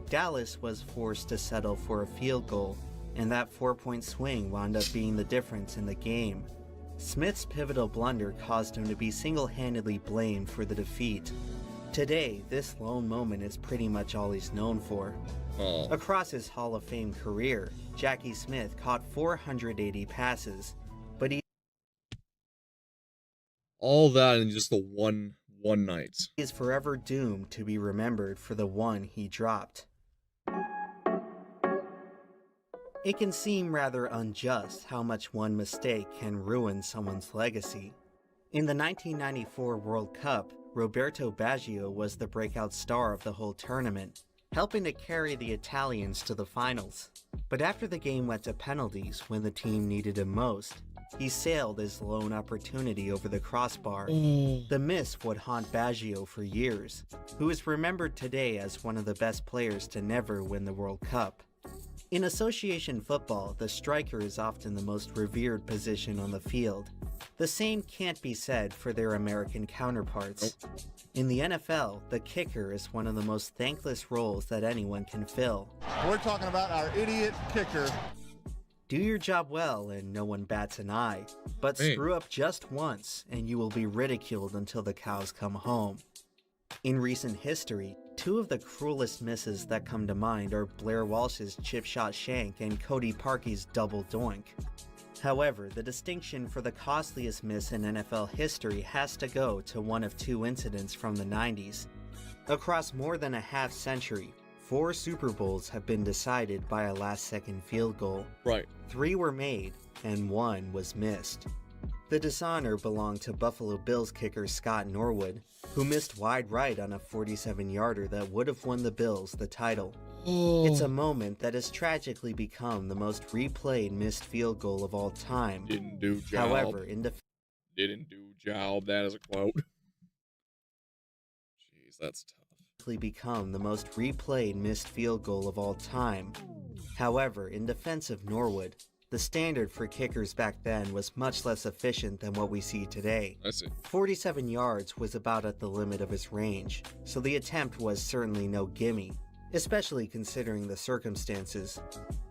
Dallas was forced to settle for a field goal, and that 4-point swing wound up being the difference in the game. Smith's pivotal blunder caused him to be single-handedly blamed for the defeat. Today, this lone moment is pretty much all he's known for. Oh. Across his Hall of Fame career, Jackie Smith caught 480 passes, but he All that in just the one night. is forever doomed to be remembered for the one he dropped. It can seem rather unjust how much one mistake can ruin someone's legacy. In the 1994 World Cup, Roberto Baggio was the breakout star of the whole tournament, helping to carry the Italians to the finals. But after the game went to penalties when the team needed him most, he sailed his lone opportunity over the crossbar. The miss would haunt Baggio for years, who is remembered today as one of the best players to never win the World Cup. In association football, the striker is often the most revered position on the field. The same can't be said for their American counterparts. In the NFL, the kicker is one of the most thankless roles that anyone can fill. We're talking about our idiot kicker. Do your job well and no one bats an eye, but screw up just once and you will be ridiculed until the cows come home. In recent history, two of the cruelest misses that come to mind are Blair Walsh's chip shot shank and Cody Parkey's double doink. However, the distinction for the costliest miss in NFL history has to go to one of two incidents from the 90s. Across more than a half century, 4 Super Bowls have been decided by a last-second field goal. Right. 3 were made, and 1 was missed. The dishonor belonged to Buffalo Bills kicker Scott Norwood, who missed wide right on a 47-yarder that would have won the Bills the title. It's a moment that has tragically become the most replayed missed field goal of all time. Didn't do job. However, Didn't do job. That is a quote. Jeez, that's tough. become the most replayed missed field goal of all time. However, in defense of Norwood, the standard for kickers back then was much less efficient than what we see today. I see. 47 yards was about at the limit of his range, so the attempt was certainly no gimme, especially considering the circumstances.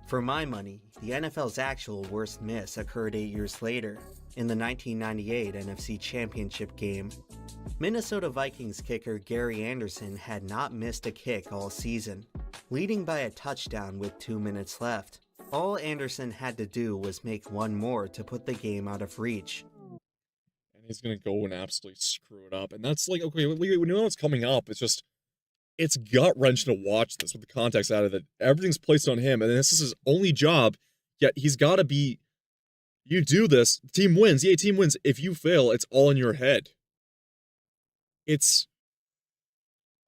For my money, the NFL's actual worst miss occurred 8 years later, in the 1998 NFC Championship game. Minnesota Vikings kicker Gary Anderson had not missed a kick all season, leading by a touchdown with 2 minutes left. All Anderson had to do was make one more to put the game out of reach. And he's going to go and absolutely screw it up. And that's like, okay, we know it's coming up. It's just, it's gut-wrenching to watch this with the context out of it. Everything's placed on him, and this is his only job, yet he's got to be, you do this, the team wins. Yeah, team wins. If you fail, it's all in your head.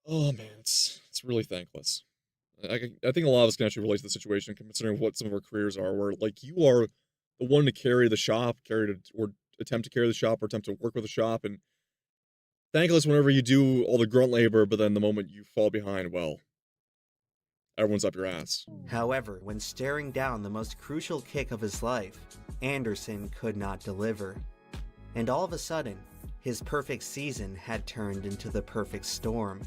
Oh man, it's really thankless. I think a lot of us can actually relate to the situation, considering what some of our careers are, where like you are the one to carry the shop, or attempt to carry the shop, or attempt to work with the shop, and thankless whenever you do all the grunt labor, but then the moment you fall behind, well, everyone's up your ass. However, when staring down the most crucial kick of his life, Anderson could not deliver. And all of a sudden, his perfect season had turned into the perfect storm.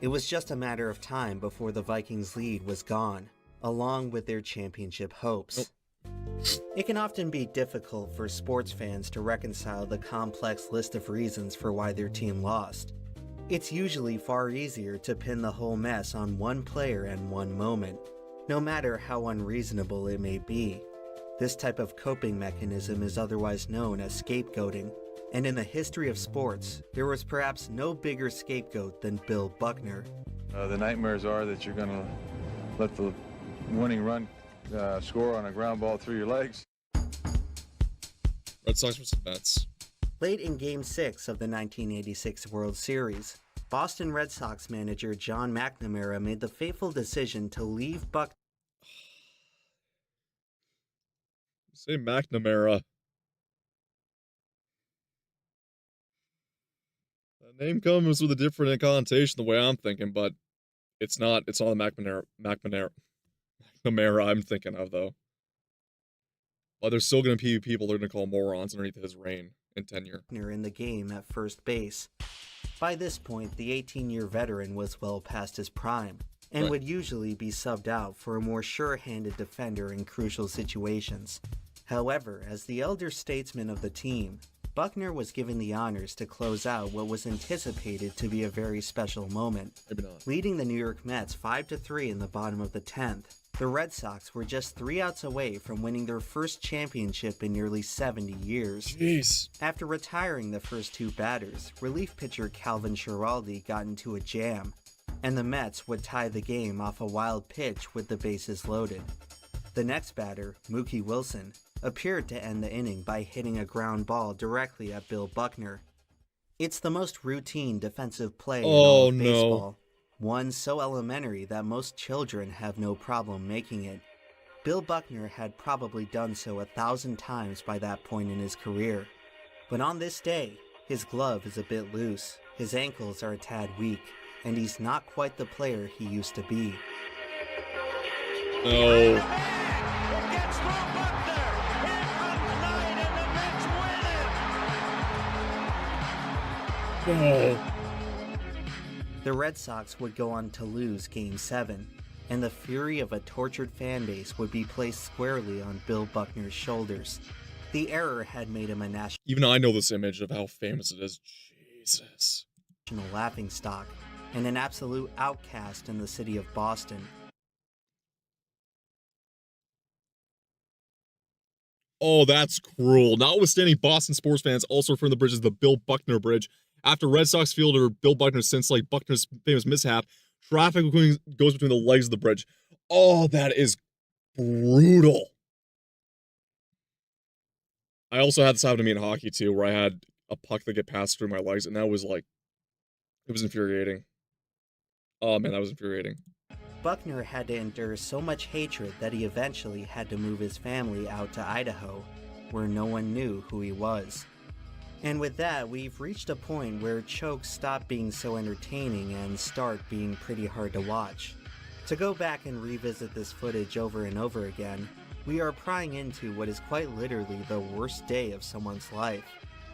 It was just a matter of time before the Vikings' lead was gone, along with their championship hopes. It can often be difficult for sports fans to reconcile the complex list of reasons for why their team lost. It's usually far easier to pin the whole mess on one player and one moment, no matter how unreasonable it may be. This type of coping mechanism is otherwise known as scapegoating, and in the history of sports, there was perhaps no bigger scapegoat than Bill Buckner. The nightmares are that you're going to let the winning run score on a ground ball through your legs. Red Sox vs. Mets. Late in Game 6 of the 1986 World Series, Boston Red Sox manager John McNamara made the fateful decision to leave Buckner. Say McNamara. The name comes with a different connotation the way I'm thinking, but it's not the McNamara I'm thinking of, though. But there's still going to be people they're going to call morons underneath his reign and tenure. In the game at first base. By this point, the 18-year veteran was well past his prime, and would usually be subbed out for a more sure-handed defender in crucial situations. However, as the elder statesman of the team, Buckner was given the honors to close out what was anticipated to be a very special moment. Maybe not. Leading the New York Mets 5-3 in the bottom of the 10th, the Red Sox were just 3 outs away from winning their first championship in nearly 70 years. Jeez. After retiring the first 2 batters, relief pitcher Calvin Schiraldi got into a jam, and the Mets would tie the game off a wild pitch with the bases loaded. The next batter, Mookie Wilson, appeared to end the inning by hitting a ground ball directly at Bill Buckner. It's the most routine defensive play in all of baseball. One so elementary that most children have no problem making it. Bill Buckner had probably done so 1,000 times by that point in his career. But on this day, his glove is a bit loose, his ankles are a tad weak, and he's not quite the player he used to be. No. No. The Red Sox would go on to lose Game 7, and the fury of a tortured fan base would be placed squarely on Bill Buckner's shoulders. The error had made him a national Even I know this image of how famous it is. Jesus. laughingstock and an absolute outcast in the city of Boston. Oh, that's cruel. Notwithstanding, Boston sports fans also refer to the bridge as the Bill Buckner Bridge. After Red Sox fielder Bill Buckner, since like Buckner's famous mishap, traffic goes between the legs of the bridge. Oh, that is brutal. I also had this happen to me in hockey too, where I had a puck that get passed through my legs, and that was like, it was infuriating. Oh man, that was infuriating. Buckner had to endure so much hatred that he eventually had to move his family out to Idaho, where no one knew who he was. And with that, we've reached a point where chokes stop being so entertaining and start being pretty hard to watch. To go back and revisit this footage over and over again, we are prying into what is quite literally the worst day of someone's life.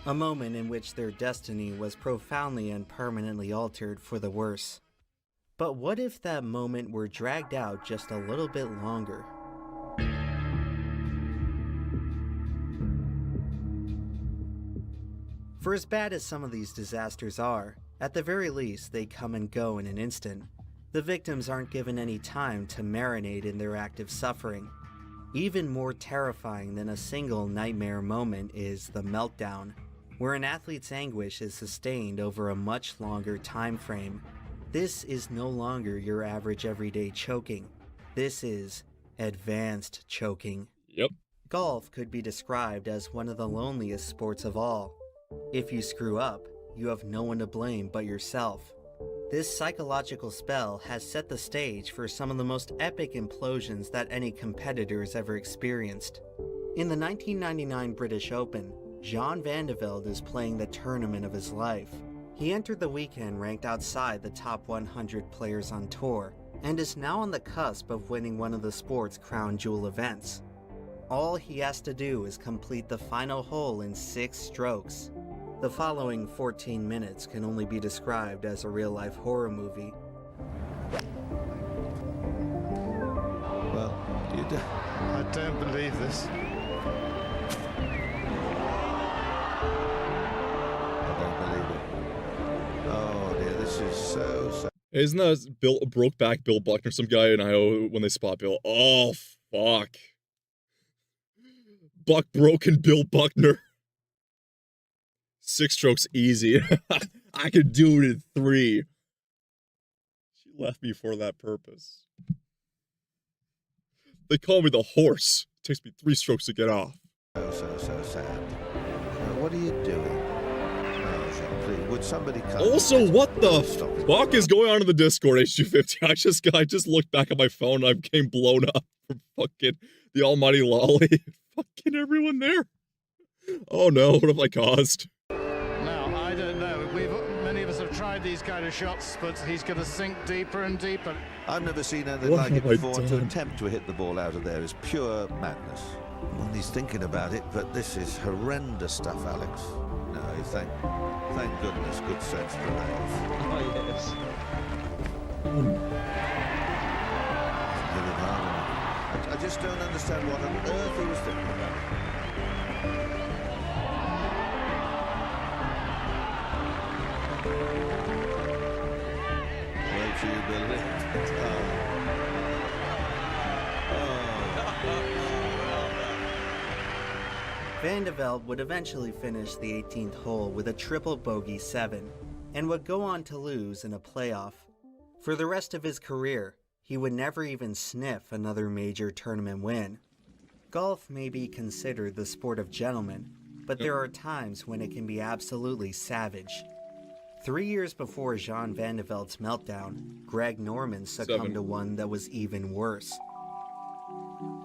A moment in which their destiny was profoundly and permanently altered for the worse. But what if that moment were dragged out just a little bit longer? For as bad as some of these disasters are, at the very least they come and go in an instant. The victims aren't given any time to marinate in their active suffering. Even more terrifying than a single nightmare moment is the meltdown, where an athlete's anguish is sustained over a much longer time frame. This is no longer your average everyday choking. This is advanced choking. Yep. Golf could be described as one of the loneliest sports of all. If you screw up, you have no one to blame but yourself. This psychological spell has set the stage for some of the most epic implosions that any competitor has ever experienced. In the 1999 British Open, Jean Van de Velde is playing the tournament of his life. He entered the weekend ranked outside the top 100 players on tour, and is now on the cusp of winning one of the sport's crown jewel events. All he has to do is complete the final hole in 6 strokes. The following 14 minutes can only be described as a real-life horror movie. Well, I don't believe this. I don't believe it. Oh dear, this is so sad. Isn't that broke back Bill Buckner, some guy in Iowa when they spot Bill? Oh, fuck. Buck broken Bill Buckner. 6 strokes easy. I could do it in 3. She left me for that purpose. They call me the horse. It takes me 3 strokes to get off. So sad. What are you doing? Oh, Jean, please, would somebody come? Also, what the fuck is going on in the Discord, H250? I just looked back at my phone and I became blown up from fucking the almighty lolly. Fucking everyone there. Oh no, what have I caused? Now, I don't know. Many of us have tried these kind of shots, but he's going to sink deeper and deeper. I've never seen anything like it before. To attempt to hit the ball out of there is pure madness. Well, he's thinking about it, but this is horrendous stuff, Alex. No, thank goodness good sense prevails. Oh, yes. I just don't understand what on earth he was thinking about. Van de Velde would eventually finish the 18th hole with a triple bogey 7, and would go on to lose in a playoff. For the rest of his career, he would never even sniff another major tournament win. Golf may be considered the sport of gentlemen, but there are times when it can be absolutely savage. 3 years before Jean Van de Velde's meltdown, Greg Norman succumbed to one that was even worse.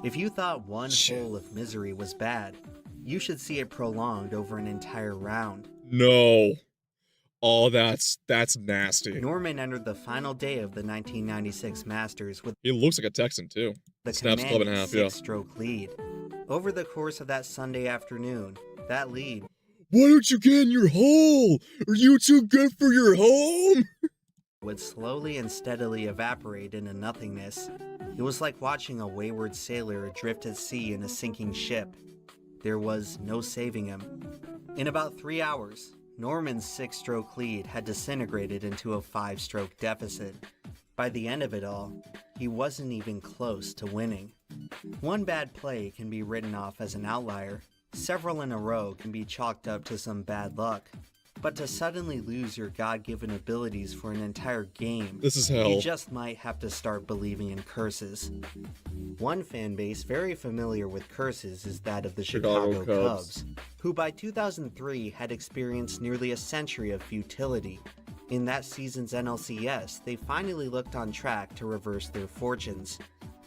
If you thought one hole of misery was bad, you should see it prolonged over an entire round. No. Oh, that's nasty. Norman entered the final day of the 1996 Masters with He looks like a Texan, too. the Snaps the club in half, yeah. 6-stroke lead. Over the course of that Sunday afternoon, that lead Why don't you get in your hole? Are you too good for your home? would slowly and steadily evaporate into nothingness. It was like watching a wayward sailor adrift at sea in a sinking ship. There was no saving him. In about 3 hours, Norman's 6-stroke lead had disintegrated into a 5-stroke deficit. By the end of it all, he wasn't even close to winning. One bad play can be written off as an outlier. Several in a row can be chalked up to some bad luck. But to suddenly lose your God-given abilities for an entire game, this is hell. You just might have to start believing in curses. One fan base very familiar with curses is that of the Chicago Cubs, who by 2003 had experienced nearly a century of futility. In that season's NLCS, they finally looked on track to reverse their fortunes.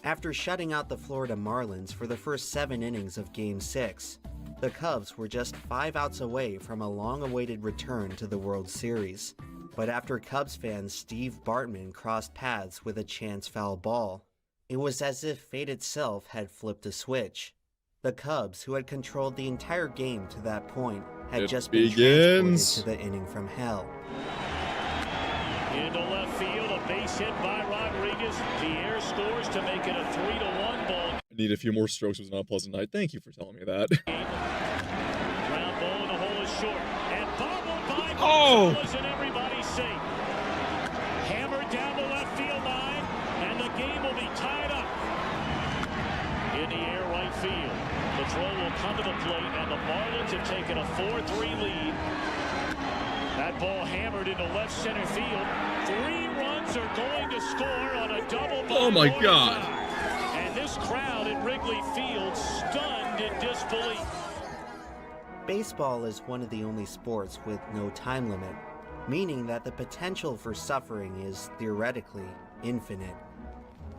After shutting out the Florida Marlins for the first 7 innings of Game 6, the Cubs were just 5 outs away from a long-awaited return to the World Series. But after Cubs fan Steve Bartman crossed paths with a chance foul ball, it was as if fate itself had flipped a switch. The Cubs, who had controlled the entire game to that point, had just been transported to the inning from hell. Into left field, a base hit by Rodriguez. Pierre scores to make it a 3-1 ball. I need a few more strokes. It was not a pleasant night. Thank you for telling me that. Ground ball in the hole is short. And bobbled by Gonzalez, and everybody's safe. Hammered down the left field line, and the game will be tied up. In the air, right field. The throw will come to the plate, and the Marlins have taken a 4-3 lead. That ball hammered into left center field. 3 runs are going to score on a double ball. Oh my God. And this crowd at Wrigley Field stunned in disbelief. Baseball is one of the only sports with no time limit, meaning that the potential for suffering is theoretically infinite.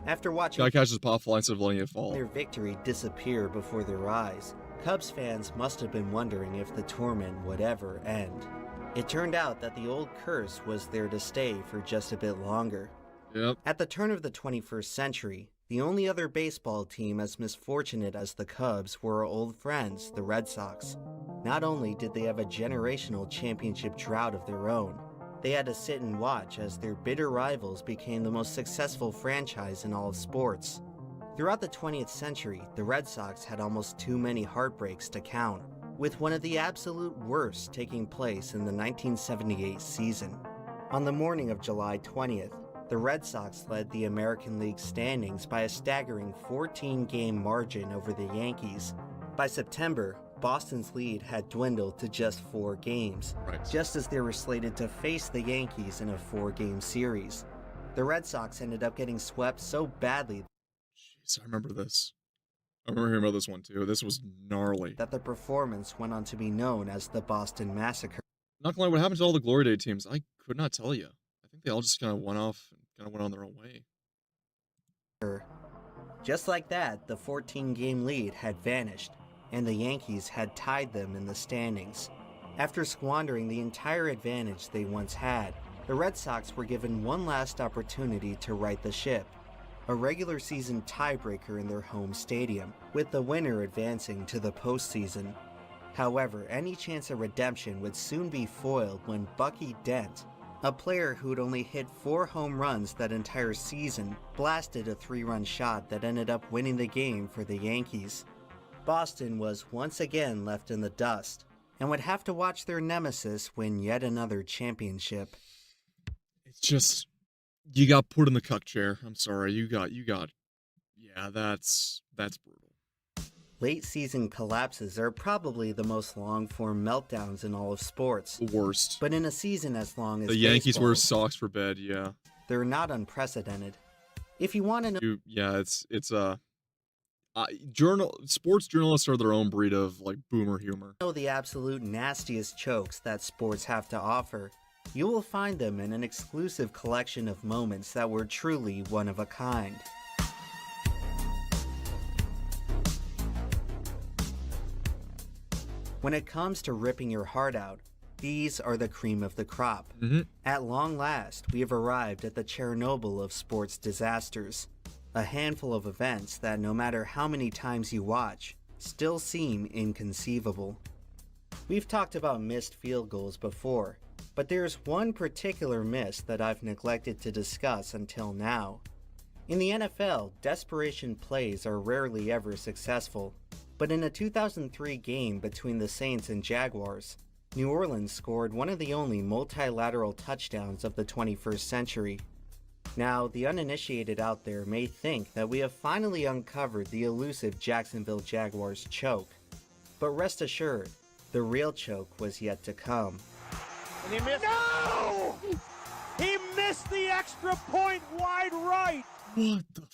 After watching Guy catches pop fly instead of letting it fall. their victory disappear before their eyes, Cubs fans must have been wondering if the tournament would ever end. It turned out that the old curse was there to stay for just a bit longer. Yep. At the turn of the 21st century, the only other baseball team as misfortunate as the Cubs were our old friends, the Red Sox. Not only did they have a generational championship drought of their own, they had to sit and watch as their bitter rivals became the most successful franchise in all of sports. Throughout the 20th century, the Red Sox had almost too many heartbreaks to count, with one of the absolute worst taking place in the 1978 season. On the morning of July 20th, the Red Sox led the American League standings by a staggering 14-game margin over the Yankees. By September, Boston's lead had dwindled to just 4 games, just as they were slated to face the Yankees in a 4-game series. The Red Sox ended up getting swept so badly Jeez, I remember this. I remember hearing about this one too. This was gnarly. that the performance went on to be known as the Boston Massacre. Not gonna lie, what happened to all the Glory Day teams? I could not tell you. I think they all just kind of went off and kind of went on their own way. Just like that, the 14-game lead had vanished, and the Yankees had tied them in the standings. After squandering the entire advantage they once had, the Red Sox were given one last opportunity to right the ship, a regular season tiebreaker in their home stadium, with the winner advancing to the postseason. However, any chance of redemption would soon be foiled when Bucky Dent, a player who'd only hit 4 home runs that entire season, blasted a 3-run shot that ended up winning the game for the Yankees. Boston was once again left in the dust, and would have to watch their nemesis win yet another championship. It's just You got put in the cuck chair. I'm sorry. You got. Yeah, that's brutal. Late season collapses are probably the most long-form meltdowns in all of sports. The worst. But in a season as long as the Yankees baseball, wear socks for bed. Yeah. They're not unprecedented. If you want to know, sports journalists are their own breed of like boomer humor. The absolute nastiest chokes that sports have to offer, you will find them in an exclusive collection of moments that were truly one of a kind. When it comes to ripping your heart out, these are the cream of the crop. At long last, we have arrived at the Chernobyl of sports disasters. A handful of events that, no matter how many times you watch, still seem inconceivable. We've talked about missed field goals before, but there's one particular miss that I've neglected to discuss until now. In the NFL, desperation plays are rarely ever successful, but in a 2003 game between the Saints and Jaguars, New Orleans scored one of the only multilateral touchdowns of the 21st century. Now, the uninitiated out there may think that we have finally uncovered the elusive Jacksonville Jaguars choke, but rest assured, the real choke was yet to come. And he missed. No! He missed the extra point wide right. What the fuck?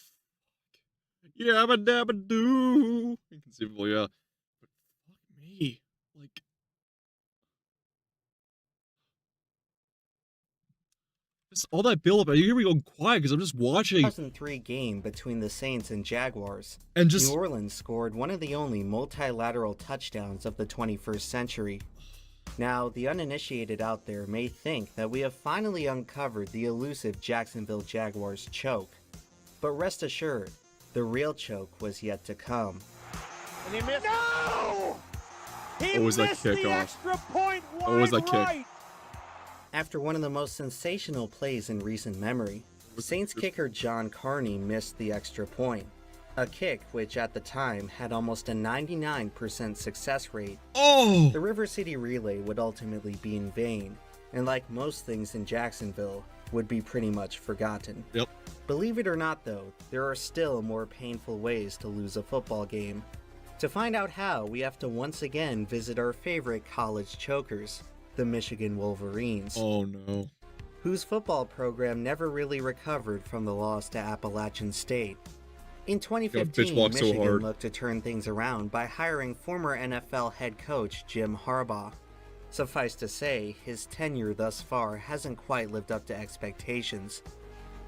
Yabba dabba doo. Inconceivable, yeah. But fuck me. Like, all that build up, you hear me go quiet because I'm just watching. 2003 game between the Saints and Jaguars. And just New Orleans scored one of the only multilateral touchdowns of the 21st century. Now, the uninitiated out there may think that we have finally uncovered the elusive Jacksonville Jaguars choke. But rest assured, the real choke was yet to come. And he missed. No! He What was that missed kick the off? extra point wide What was that kick? right. After one of the most sensational plays in recent memory, Saints kicker John Carney missed the extra point. A kick which at the time had almost a 99% success rate. Oh! The River City Relay would ultimately be in vain, and like most things in Jacksonville, would be pretty much forgotten. Yep. Believe it or not though, there are still more painful ways to lose a football game. To find out how, we have to once again visit our favorite college chokers, the Michigan Wolverines. Oh no. Whose football program never really recovered from the loss to Appalachian State. In 2015, Michigan looked to turn things around by hiring former NFL head coach Jim Harbaugh. Suffice to say, his tenure thus far hasn't quite lived up to expectations.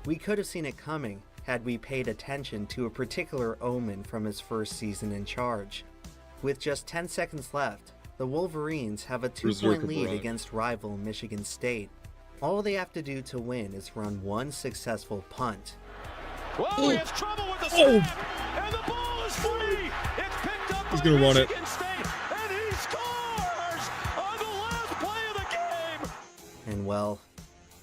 We could have seen it coming had we paid attention to a particular omen from his first season in charge. With just 10 seconds left, the Wolverines have a 2-point lead against rival Michigan State. All they have to do to win is run one successful punt. Whoa, he has trouble with the snap, and the ball is free. It's picked up by gonna run it. Michigan State, and he scores on the last play of the game. And well,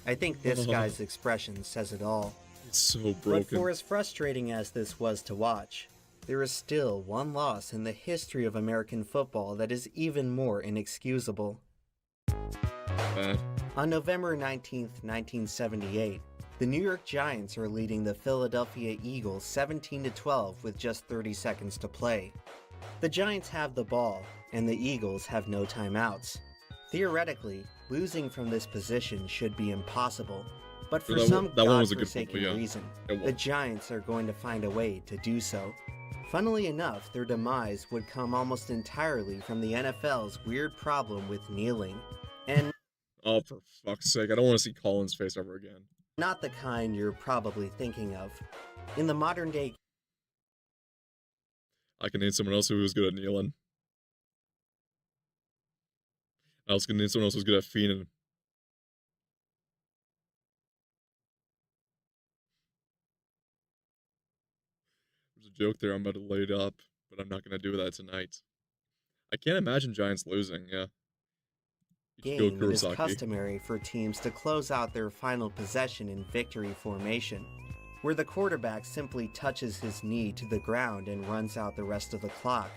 I think this guy's expression says it all. It's so broken. But for as frustrating as this was to watch, there is still one loss in the history of American football that is even more inexcusable. On November 19th, 1978, the New York Giants are leading the Philadelphia Eagles 17-12 with just 30 seconds to play. The Giants have the ball, and the Eagles have no timeouts. Theoretically, losing from this position should be impossible, but for some godforsaken reason, the Giants are going to find a way to do so. Funnily enough, their demise would come almost entirely from the NFL's weird problem with kneeling, and oh, for fuck's sake, I don't want to see Colin's face ever again. Not the kind you're probably thinking of. In the modern day, I can name someone else who was good at kneeling. I also can name someone else who's good at fiending. There's a joke there I'm about to lay it up, but I'm not going to do that tonight. I can't imagine Giants losing, yeah. Game, it is customary for teams to close out their final possession in victory formation, where the quarterback simply touches his knee to the ground and runs out the rest of the clock.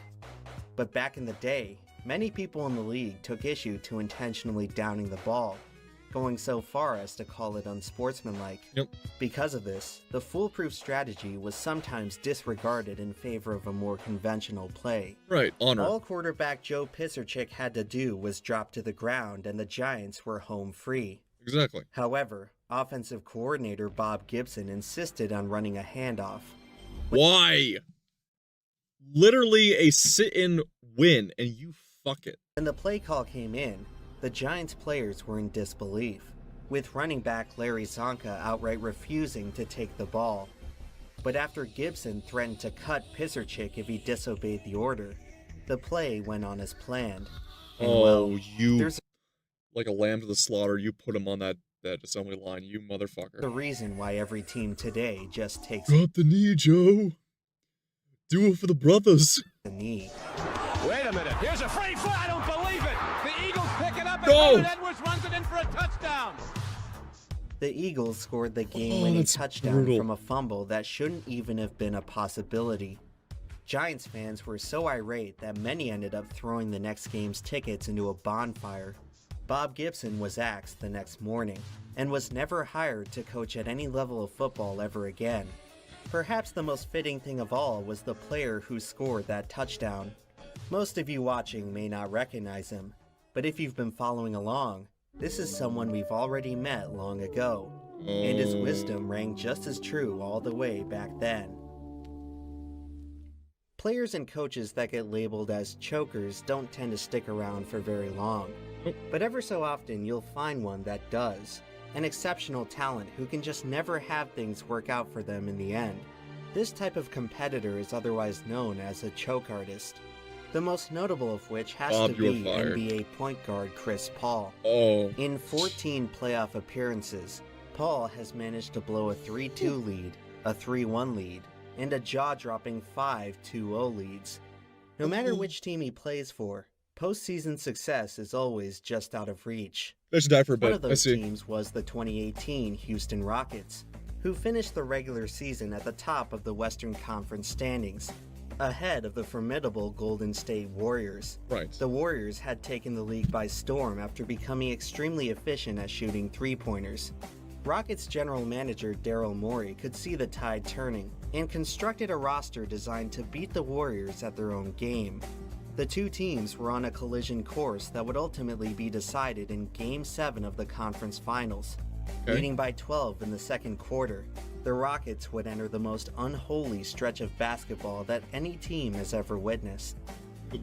But back in the day, many people in the league took issue to intentionally downing the ball. going so far as to call it unsportsmanlike. Yep. Because of this, the foolproof strategy was sometimes disregarded in favor of a more conventional play. Right, honor. All quarterback Joe Pisarcik had to do was drop to the ground and the Giants were home free. Exactly. However, offensive coordinator Bob Gibson insisted on running a handoff. Why? Literally a sit-in win, and you fuck it. When the play call came in, the Giants players were in disbelief, with running back Larry Zonka outright refusing to take the ball. But after Gibson threatened to cut Pisarcik if he disobeyed the order, the play went on as planned. And you, like a lamb to the slaughter, you put him on that assembly line, you motherfucker. The reason why every team today just takes Drop the knee, Joe. Do it for the brothers. The knee. Wait a minute. Here's a free foot. I don't believe it. The Eagles pick it up and Go! Edwards runs it in for a touchdown. The Eagles scored the game-winning touchdown from a fumble that shouldn't even have been a possibility. Giants fans were so irate that many ended up throwing the next game's tickets into a bonfire. Bob Gibson was axed the next morning and was never hired to coach at any level of football ever again. Perhaps the most fitting thing of all was the player who scored that touchdown. Most of you watching may not recognize him, but if you've been following along, this is someone we've already met long ago, and his wisdom rang just as true all the way back then. Players and coaches that get labeled as chokers don't tend to stick around for very long, but ever so often you'll find one that does. An exceptional talent who can just never have things work out for them in the end. This type of competitor is otherwise known as a choke artist. The most notable of which has to be NBA point guard Chris Paul. In 14 playoff appearances, Paul has managed to blow a 3-2 lead, a 3-1 lead, and a jaw-dropping 5-2-0 leads. No matter which team he plays for, postseason success is always just out of reach. They should die for a bit. One of those teams was the 2018 Houston Rockets, who finished the regular season at the top of the Western Conference standings, ahead of the formidable Golden State Warriors. Right. The Warriors had taken the league by storm after becoming extremely efficient at shooting three-pointers. Rockets general manager Daryl Morey could see the tide turning and constructed a roster designed to beat the Warriors at their own game. The two teams were on a collision course that would ultimately be decided in Game 7 of the conference finals. Leading by 12 in the second quarter, the Rockets would enter the most unholy stretch of basketball that any team has ever witnessed.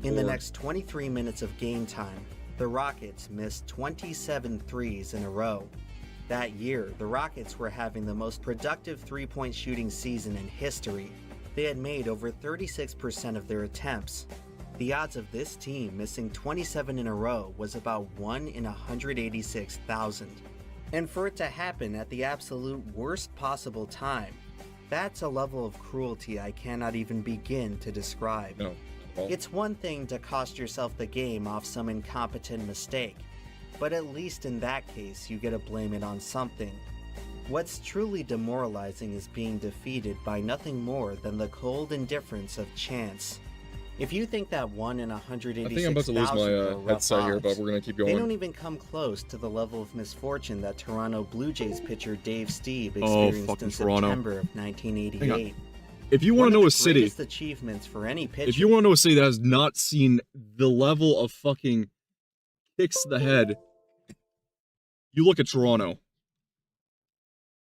In the next 23 minutes of game time, the Rockets missed 27 threes in a row. That year, the Rockets were having the most productive three-point shooting season in history. They had made over 36% of their attempts. The odds of this team missing 27 in a row was about 1 in 186,000. And for it to happen at the absolute worst possible time, that's a level of cruelty I cannot even begin to describe. No. It's one thing to cost yourself the game off some incompetent mistake, but at least in that case you get to blame it on something. What's truly demoralizing is being defeated by nothing more than the cold indifference of chance. If you think that 1 in 186,000 I think I'm about to lose my headset here, but we're going to keep going. They don't even come close to the level of misfortune that Toronto Blue Jays pitcher Dave Stieb experienced in September of 1988. If you want to know a city, greatest achievements for any pitcher, if you want to know a city that has not seen the level of fucking kicks to the head, you look at Toronto.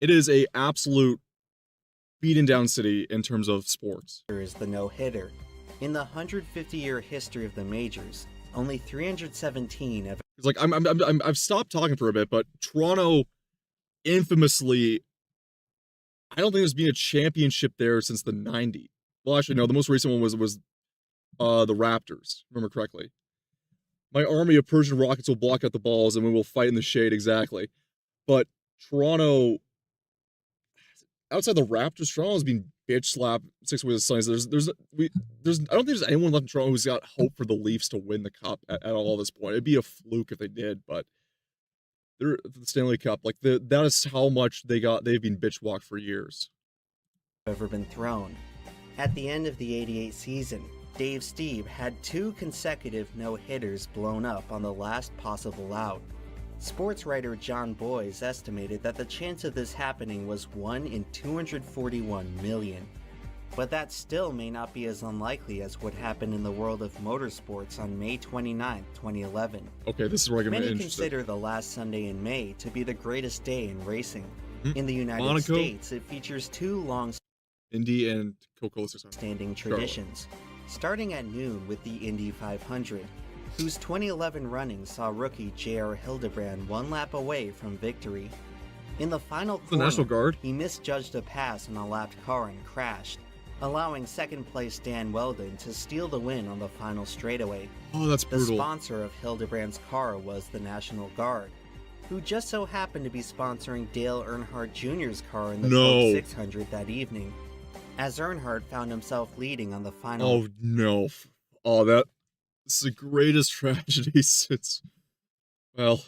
It is a absolute beaten down city in terms of sports. Is the no-hitter. In the 150-year history of the majors, only 317 have. It's like I've stopped talking for a bit, but Toronto, infamously, I don't think there's been a championship there since the '90s. Well, actually, no. The most recent one was the Raptors. Remember correctly. My army of Persian rockets will block out the balls, and we will fight in the shade. Exactly, but Toronto, outside the Raptors, Toronto has been bitch slapped 6 ways of Sundays. I don't think there's anyone left in Toronto who's got hope for the Leafs to win the cup at all this point. It'd be a fluke if they did, but they're the Stanley Cup. Like that is how much they've been bitch walked for years. Ever been thrown. At the end of the '88 season, Dave Stieb had 2 consecutive no-hitters blown up on the last possible out. Sports writer John Boyes estimated that the chance of this happening was 1 in 241 million. But that still may not be as unlikely as what happened in the world of motorsports on May 29, 2011. Okay, this is where I get Many interested. consider the last Sunday in May to be the greatest day in racing. In the United Monaco, States, it features two long Indy and Coca-Cola 600. standing traditions, starting at noon with the Indy 500, whose 2011 running saw rookie J.R. Hildebrand one lap away from victory. In the final corner, National Guard? he misjudged a pass on a lapped car and crashed, allowing second-place Dan Weldon to steal the win on the final straightaway. Oh, that's brutal. The sponsor of Hildebrand's car was the National Guard, who just so happened to be sponsoring Dale Earnhardt Jr.'s car in the Coke 600 that evening, as Earnhardt found himself leading on the final. Oh, no. Oh, this is the greatest tragedy since, well,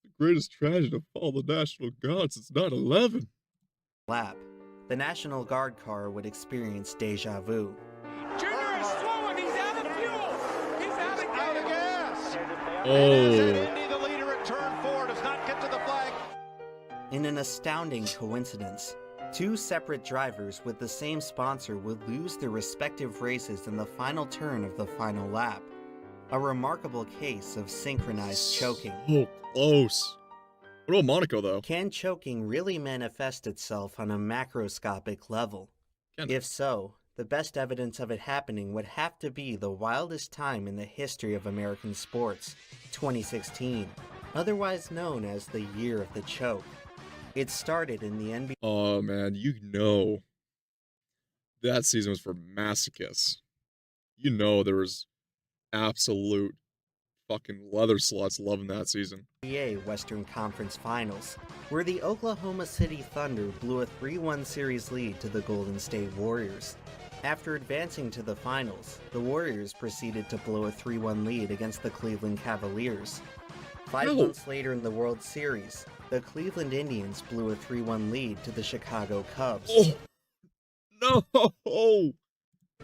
the greatest tragedy of all the National Guard since 9/11. Lap. The National Guard car would experience deja vu. Junior is slowing. He's out of fuel. He's out of gas. Oh. The leader at turn 4 does not get to the flag. In an astounding coincidence, two separate drivers with the same sponsor would lose their respective races in the final turn of the final lap. A remarkable case of synchronized choking. Oh, close. What about Monaco, though? Can choking really manifest itself on a macroscopic level? If so, the best evidence of it happening would have to be the wildest time in the history of American sports, 2016, otherwise known as the Year of the Choke. It started in the NBA. Oh, man, you know that season was for masochists. You know there was absolute fucking leather sluts loving that season. NBA Western Conference Finals, where the Oklahoma City Thunder blew a 3-1 series lead to the Golden State Warriors. After advancing to the finals, the Warriors proceeded to blow a 3-1 lead against the Cleveland Cavaliers. 5 months later in the World Series, the Cleveland Indians blew a 3-1 lead to the Chicago Cubs. Oh, no!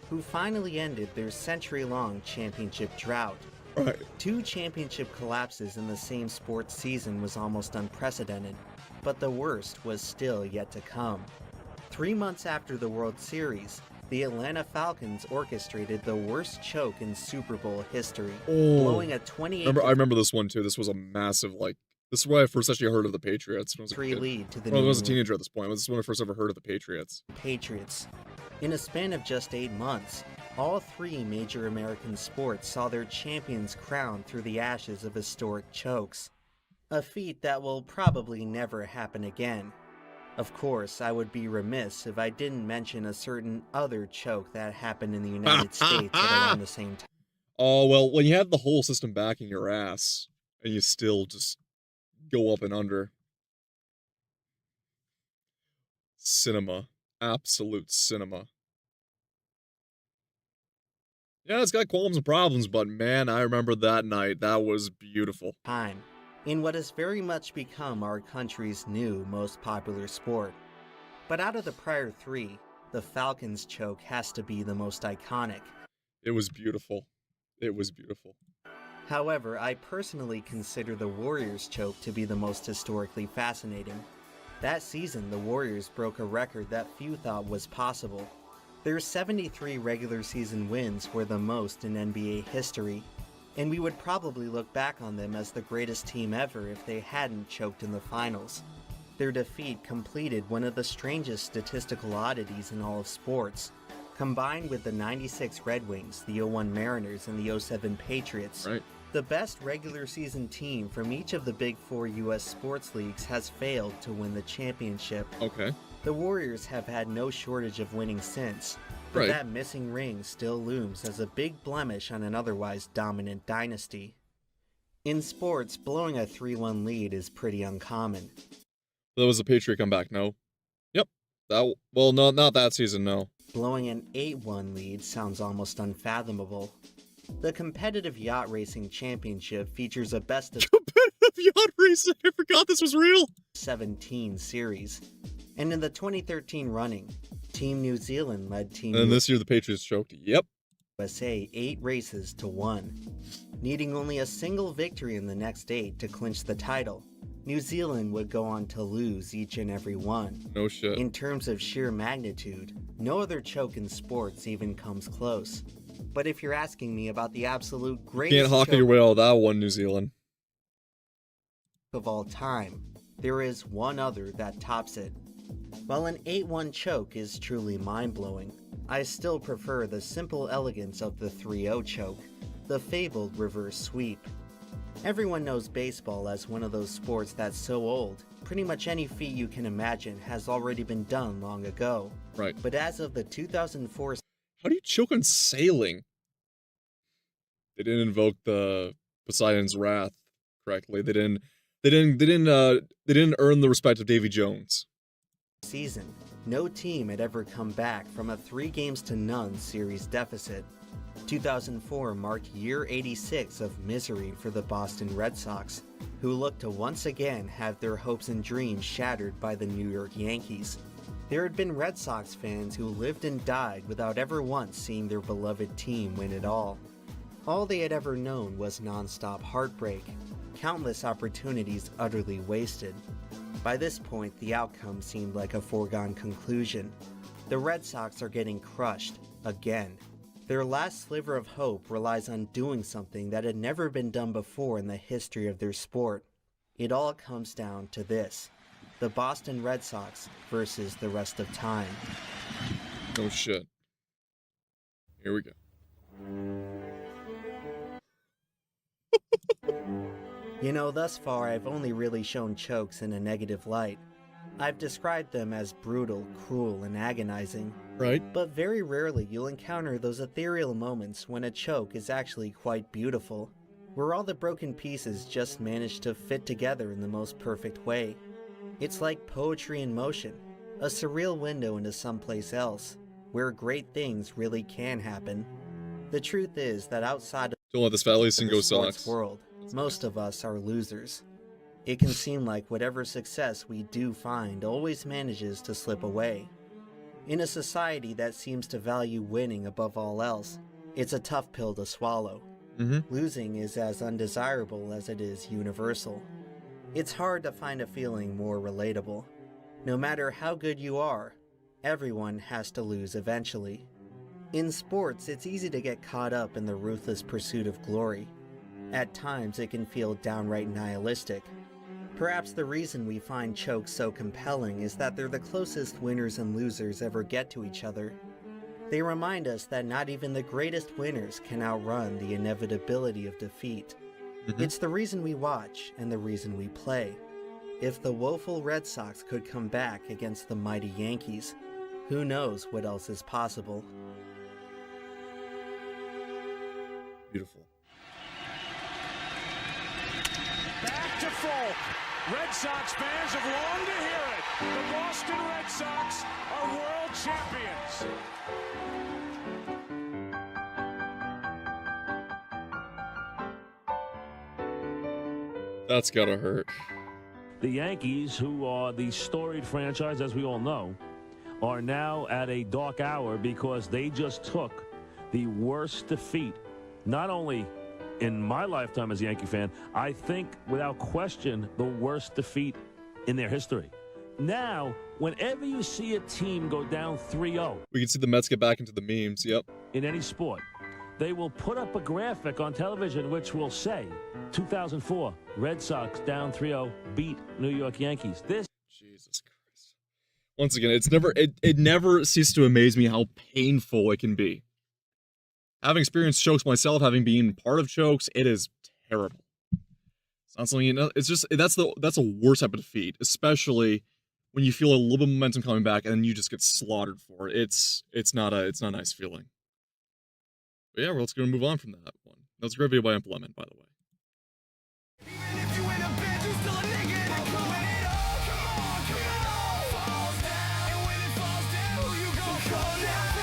Who finally ended their century-long championship drought. Right. 2 championship collapses in the same sports season was almost unprecedented, but the worst was still yet to come. 3 months after the World Series, the Atlanta Falcons orchestrated the worst choke in Super Bowl history, blowing a 28 I remember this one too. This was a massive, this is where I first actually heard of the Patriots. When I was a kid. lead to the I was a teenager at this point. This is when I first ever heard of the Patriots. In a span of just 8 months, all 3 major American sports saw their champions crowned through the ashes of historic chokes. A feat that will probably never happen again. Of course, I would be remiss if I didn't mention a certain other choke that happened in the United States at around the same time. Oh, well, when you have the whole system backing your ass, and you still just go up and under. Cinema. Absolute cinema. Yeah, it's got qualms and problems, but man, I remember that night. That was beautiful. In what has very much become our country's new most popular sport. But out of the prior 3, the Falcons choke has to be the most iconic. It was beautiful. It was beautiful. However, I personally consider the Warriors choke to be the most historically fascinating. That season, the Warriors broke a record that few thought was possible. Their 73 regular season wins were the most in NBA history, and we would probably look back on them as the greatest team ever if they hadn't choked in the finals. Their defeat completed one of the strangest statistical oddities in all of sports. Combined with the 96 Red Wings, the 01 Mariners, and the 07 Patriots, the best regular season team from each of the Big 4 U.S. sports leagues has failed to win the championship. The Warriors have had no shortage of winning since, but that missing ring still looms as a big blemish on an otherwise dominant dynasty. In sports, blowing a 3-1 lead is pretty uncommon. That was a Patriot comeback, no? Yep. Well, no, not that season, no. Blowing an 8-1 lead sounds almost unfathomable. The Competitive Yacht Racing Championship features a best of Competitive Yacht Racing, I forgot this was real! 17 series. And in the 2013 running, Team New Zealand led Team And this year the Patriots choked. Yep. USA 8 races to 1. needing only a single victory in the next 8 to clinch the title. New Zealand would go on to lose each and every one. No shit. In terms of sheer magnitude, no other choke in sports even comes close. But if you're asking me about the absolute greatest Can't hockey your way out of that one, New Zealand. Of all time, there is one other that tops it. While an 8-1 choke is truly mind-blowing, I still prefer the simple elegance of the 3-0 choke, the fabled reverse sweep. Everyone knows baseball as one of those sports that's so old, pretty much any feat you can imagine has already been done long ago. Right. But as of the 2004... How do you choke on sailing? They didn't invoke the Poseidon's wrath correctly. They didn't earn the respect of Davy Jones. Season, no team had ever come back from a 3-0 series deficit. 2004 marked year 86 of misery for the Boston Red Sox, who looked to once again have their hopes and dreams shattered by the New York Yankees. There had been Red Sox fans who lived and died without ever once seeing their beloved team win it all. All they had ever known was non-stop heartbreak, countless opportunities utterly wasted. By this point, the outcome seemed like a foregone conclusion. The Red Sox are getting crushed, again. Their last sliver of hope relies on doing something that had never been done before in the history of their sport. It all comes down to this: the Boston Red Sox versus the rest of time. Oh shit. Here we go. You know, thus far I've only really shown chokes in a negative light. I've described them as brutal, cruel, and agonizing. Right. But very rarely you'll encounter those ethereal moments when a choke is actually quite beautiful, where all the broken pieces just manage to fit together in the most perfect way. It's like poetry in motion, a surreal window into someplace else, where great things really can happen. The truth is that outside of Don't let this fat lacing the go sports Sox. world, most of us are losers. It can seem like whatever success we do find always manages to slip away. In a society that seems to value winning above all else, it's a tough pill to swallow. Losing is as undesirable as it is universal. It's hard to find a feeling more relatable. No matter how good you are, everyone has to lose eventually. In sports, it's easy to get caught up in the ruthless pursuit of glory. At times, it can feel downright nihilistic. Perhaps the reason we find chokes so compelling is that they're the closest winners and losers ever get to each other. They remind us that not even the greatest winners can outrun the inevitability of defeat. It's the reason we watch and the reason we play. If the woeful Red Sox could come back against the mighty Yankees, who knows what else is possible. Beautiful. Back to Folk. Red Sox fans have longed to hear it. The Boston Red Sox are world champions. That's gotta hurt. The Yankees, who are the storied franchise, as we all know, are now at a dark hour because they just took the worst defeat, not only in my lifetime as a Yankee fan, I think without question the worst defeat in their history. Now, whenever you see a team go down 3-0, We can see the Mets get back into the memes, yep. in any sport, they will put up a graphic on television which will say 2004 Red Sox down 3-0 beat New York Yankees. This Jesus Christ. Once again, it never ceases to amaze me how painful it can be. Having experienced chokes myself, having been part of chokes, it is terrible. It's not something, it's just, that's a worst type of defeat, especially when you feel a little bit of momentum coming back and then you just get slaughtered for it. It's not a nice feeling. But yeah, we're just gonna move on from that one. That was a great video by Emplemon, by the way. Falls down, and when it falls down, you go crawl down.